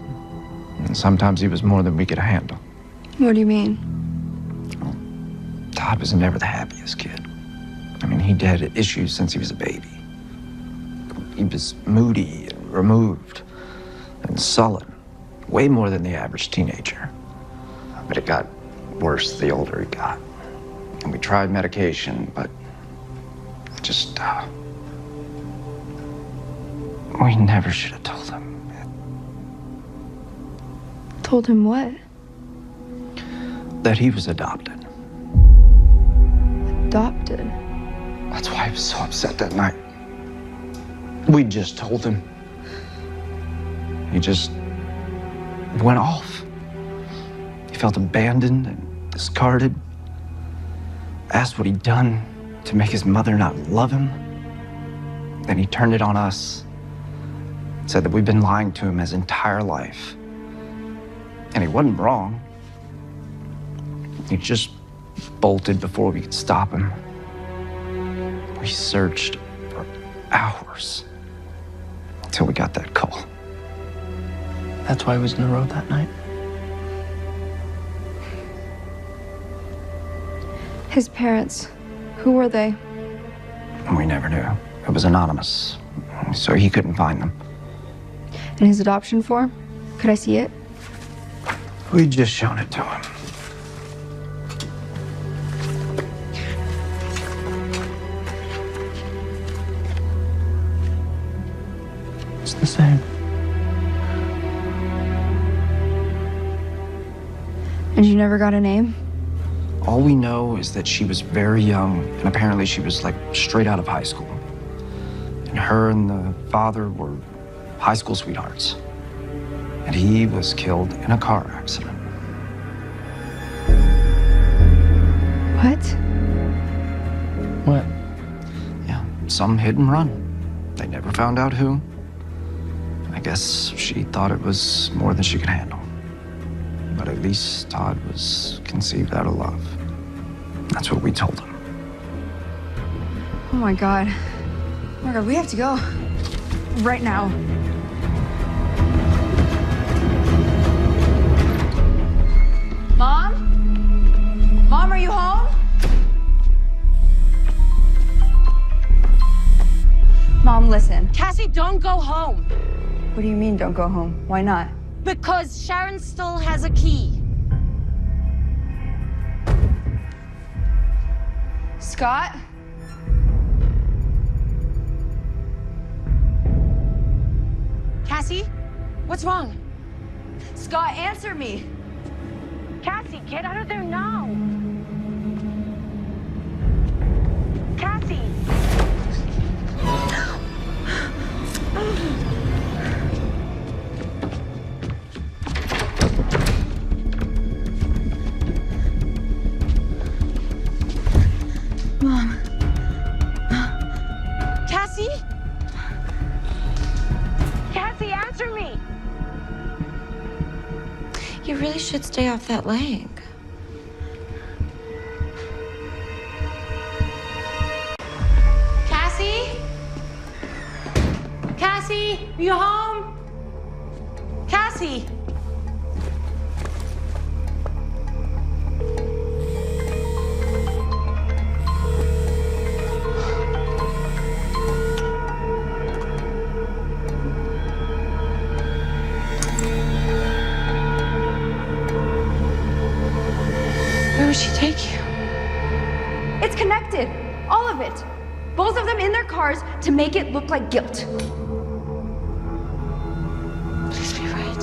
And sometimes he was more than we could handle. What do you mean? Todd was never the happiest kid. I mean, he'd had issues since he was a baby. He was moody and removed and sullen. Way more than the average teenager. But it got worse the older he got. And we tried medication, but it just, we never should have told him. Told him what? That he was adopted. Adopted? That's why he was so upset that night. We just told him. He just went off. He felt abandoned and discarded. Asked what he'd done to make his mother not love him. Then he turned it on us. Said that we'd been lying to him his entire life. And he wasn't wrong. He just bolted before we could stop him. We searched for hours until we got that call. That's why he was in the road that night? His parents, who were they? We never knew. It was anonymous, so he couldn't find them. And his adoption form? Could I see it? We'd just shown it to him. It's the same. And you never got a name? All we know is that she was very young, and apparently she was like straight out of high school. And her and the father were high school sweethearts. And he was killed in a car accident. What? What? Yeah, some hit and run. They never found out who. I guess she thought it was more than she could handle. least Todd was conceived out of love. That's what we told him. Oh my God. Oh my God, we have to go. Right now. Mom? Mom, are you home? Mom, listen. Cassie, don't go home. What do you mean, don't go home? Why not? Because Sharon still has a key. Scott? Cassie, what's wrong? Scott, answer me. Cassie, get out of there now. Cassie. Mom. Cassie? Cassie, answer me. You really should stay off that leg. Cassie? Cassie, you home? Cassie? Where would she take you? It's connected. All of it. Both of them in their cars to make it look like guilt. Please be right.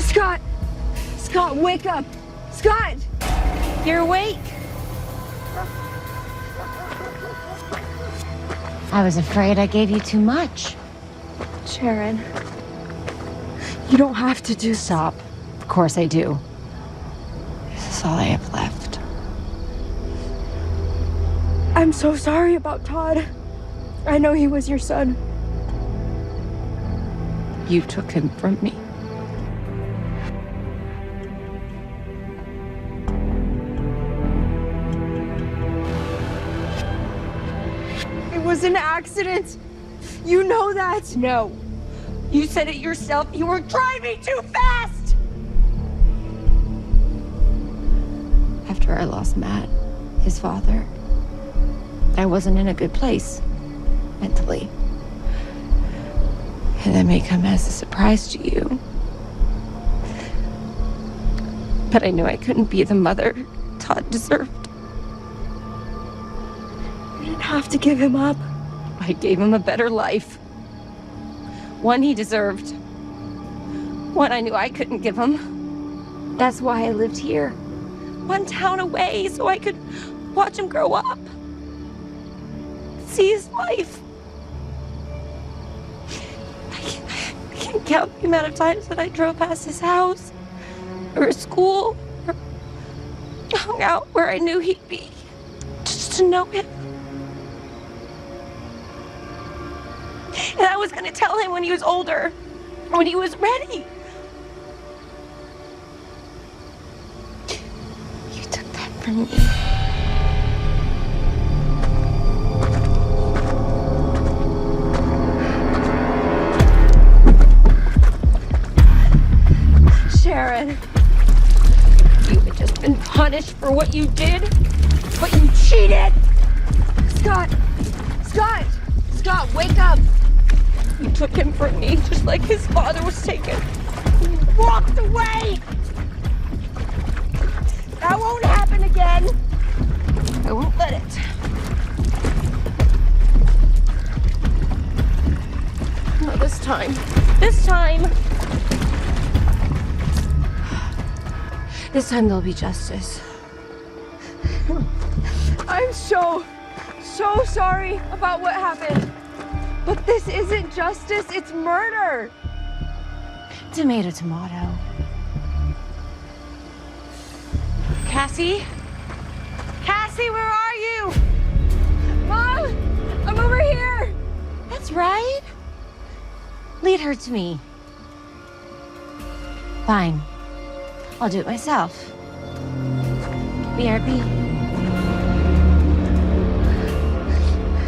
Scott! Scott, wake up! Scott! You're awake. I was afraid I gave you too much. Sharon, you don't have to do. Stop. Of course I do. This is all I have left. I'm so sorry about Todd. I know he was your son. You took him from me. It was an accident. You know that. No. You said it yourself. You were driving too fast. After I lost Matt, his father, I wasn't in a good place mentally. And that may come as a surprise to you. But I knew I couldn't be the mother Todd deserved. You didn't have to give him up. I gave him a better life. One he deserved. One I knew I couldn't give him. That's why I lived here. One town away so I could watch him grow up. See his life. I can't count the amount of times that I drove past his house or his school or hung out where I knew he'd be just to know him. And I was gonna tell him when he was older, when he was ready. You took that from me. Sharon. You had just been punished for what you did, but you cheated. Scott! Scott! Scott, wake up! You took him from me just like his father was taken. You walked away! That won't happen again! I won't let it. No, this time. This time. This time there'll be justice. I'm so sorry about what happened. But this isn't justice, it's murder. Tomato, tomato. Cassie? Cassie? Cassie, where are you? Mom, I'm over here. That's right. Lead her to me. Fine. I'll do it myself. BRB.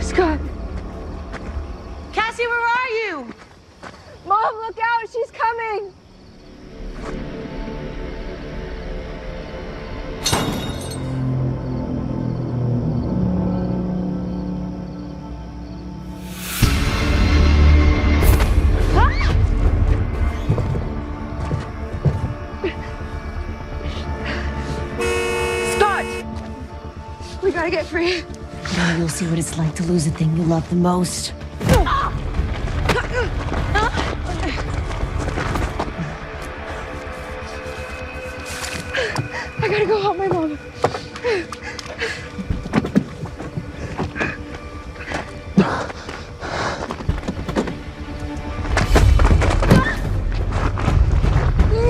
Scott. Cassie, where are you? Mom, look out, she's coming. We gotta get free. Now you'll see what it's like to lose the thing you love the most. I gotta go help my mom.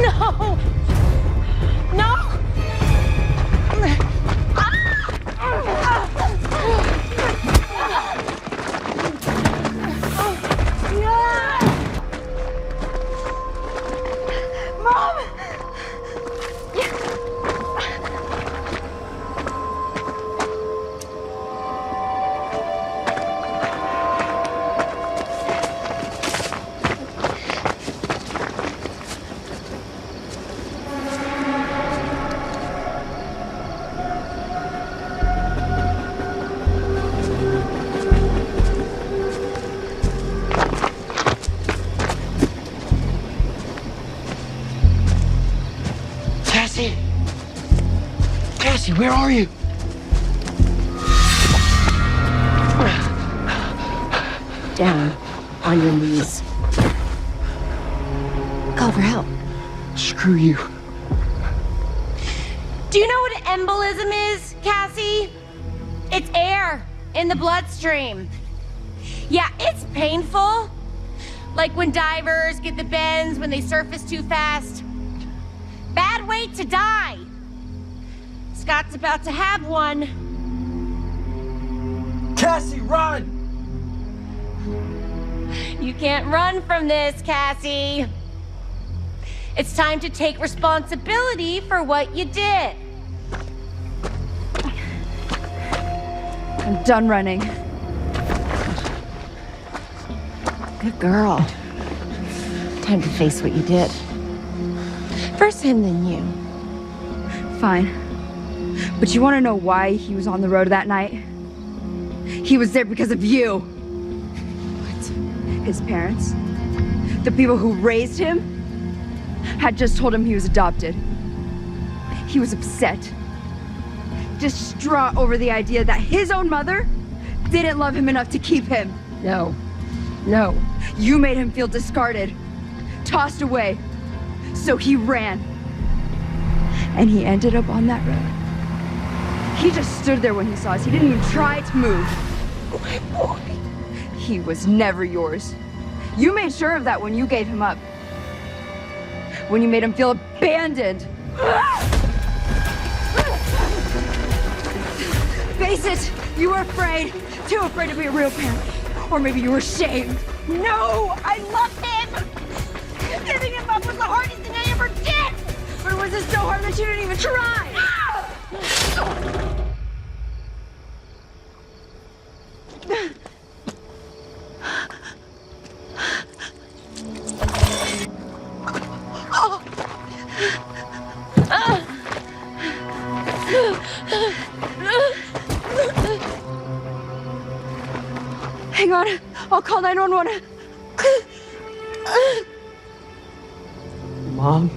No! No! Cassie! Cassie, where are you? Down on your knees. Call for help. Screw you. Do you know what embolism is, Cassie? It's air in the bloodstream. Yeah, it's painful. Like when divers get the bends when they surface too fast. Bad way to die. Scott's about to have one. Cassie, run! You can't run from this, Cassie. It's time to take responsibility for what you did. I'm done running. Good girl. Time to face what you did. First him, then you. Fine. But you want to know why he was on the road that night? He was there because of you. What? His parents, the people who raised him, had just told him he was adopted. He was upset, distraught over the idea that his own mother didn't love him enough to keep him. No. You made him feel discarded, tossed away. So he ran. And he ended up on that road. He just stood there when he saw us. He didn't even try to move. My boy. He was never yours. You made sure of that when you gave him up. When you made him feel abandoned. Face it, you were afraid. Too afraid to be a real parent. Or maybe you were ashamed. No, I loved him. Giving him up was the hardest thing I ever did. But was it so hard that you didn't even try? Hang on, I'll call 911. Mom?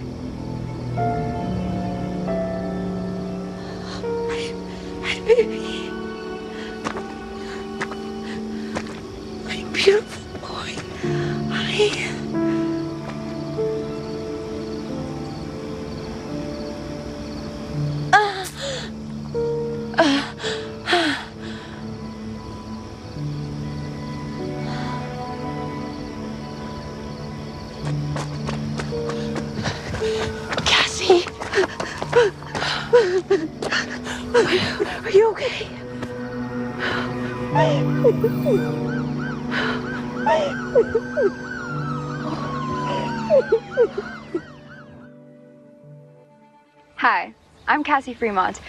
My baby. My beautiful boy. Cassie. Are you okay? Hi, I'm Cassie Fremont,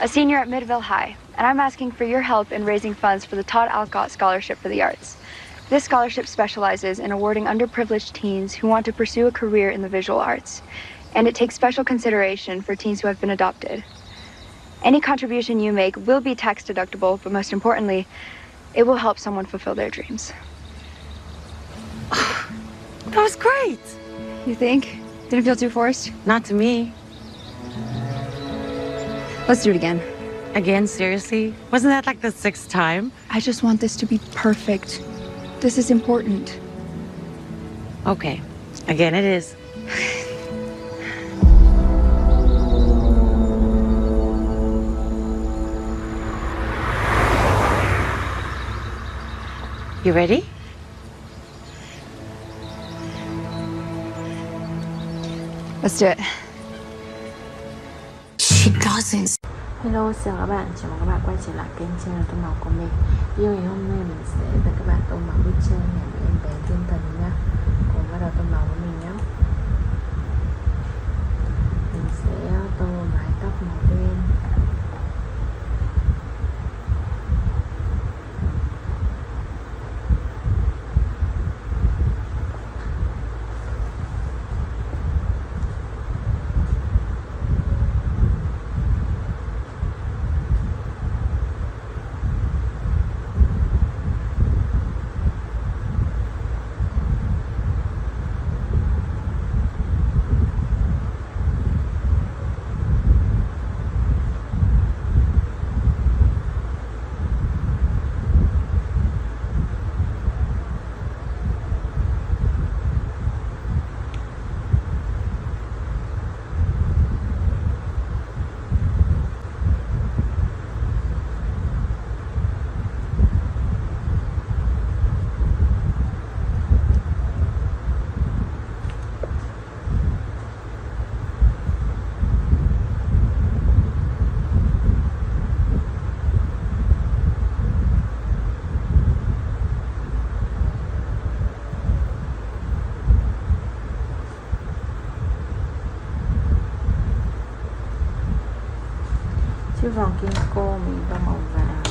a senior at Midville High, and I'm asking for your help in raising funds for the Todd Alcott Scholarship for the Arts. This scholarship specializes in awarding underprivileged teens who want to pursue a career in the visual arts, and it takes special consideration for teens who have been adopted. Any contribution you make will be tax deductible, but most importantly, it will help someone fulfill their dreams. That was great. You think? Didn't feel too forced? Not to me. Let's do it again. Again, seriously? Wasn't that like the 6th time? I just want this to be perfect. This is important. Okay. Again, it is. You ready? Let's do it. She doesn't. Hello, chào các bạn quay trở lại kênh channel Tô Màu của mình. Video ngày hôm nay mình sẽ dẫn các bạn tô màu bức tranh nhà của em bé Thiên Thần nhé. Cùng bắt đầu tô màu với mình nhé. Mình sẽ tô mái tóc màu đen. Chiếc vòng kim cô mình tô màu vàng.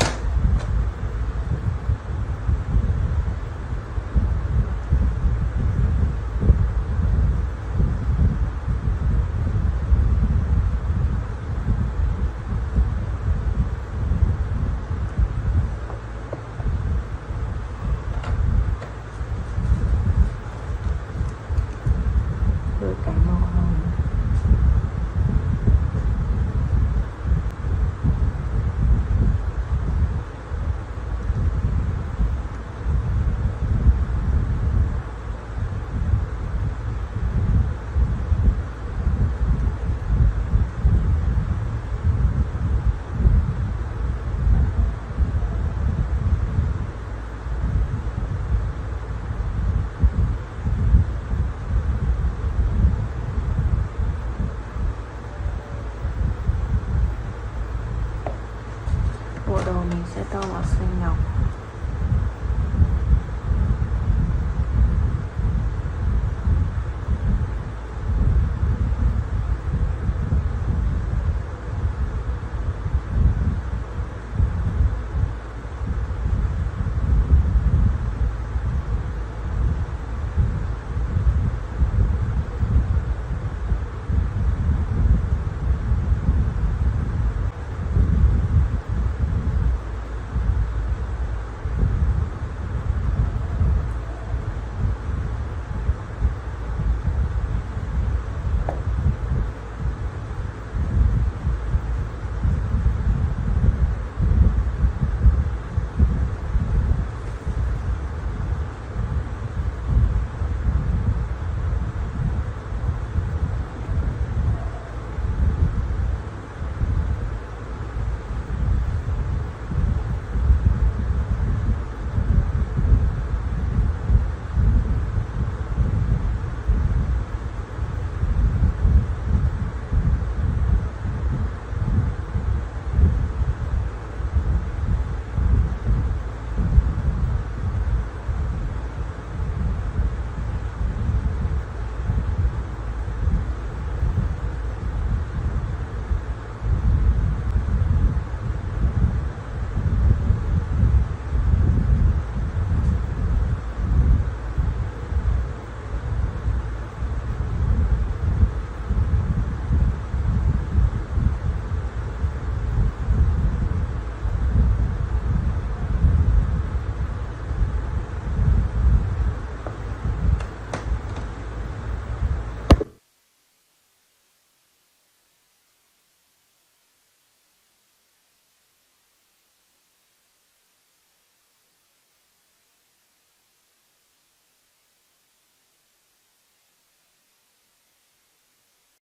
Đôi cánh màu hồng. Bộ đồ mình sẽ tô màu xanh ngọc.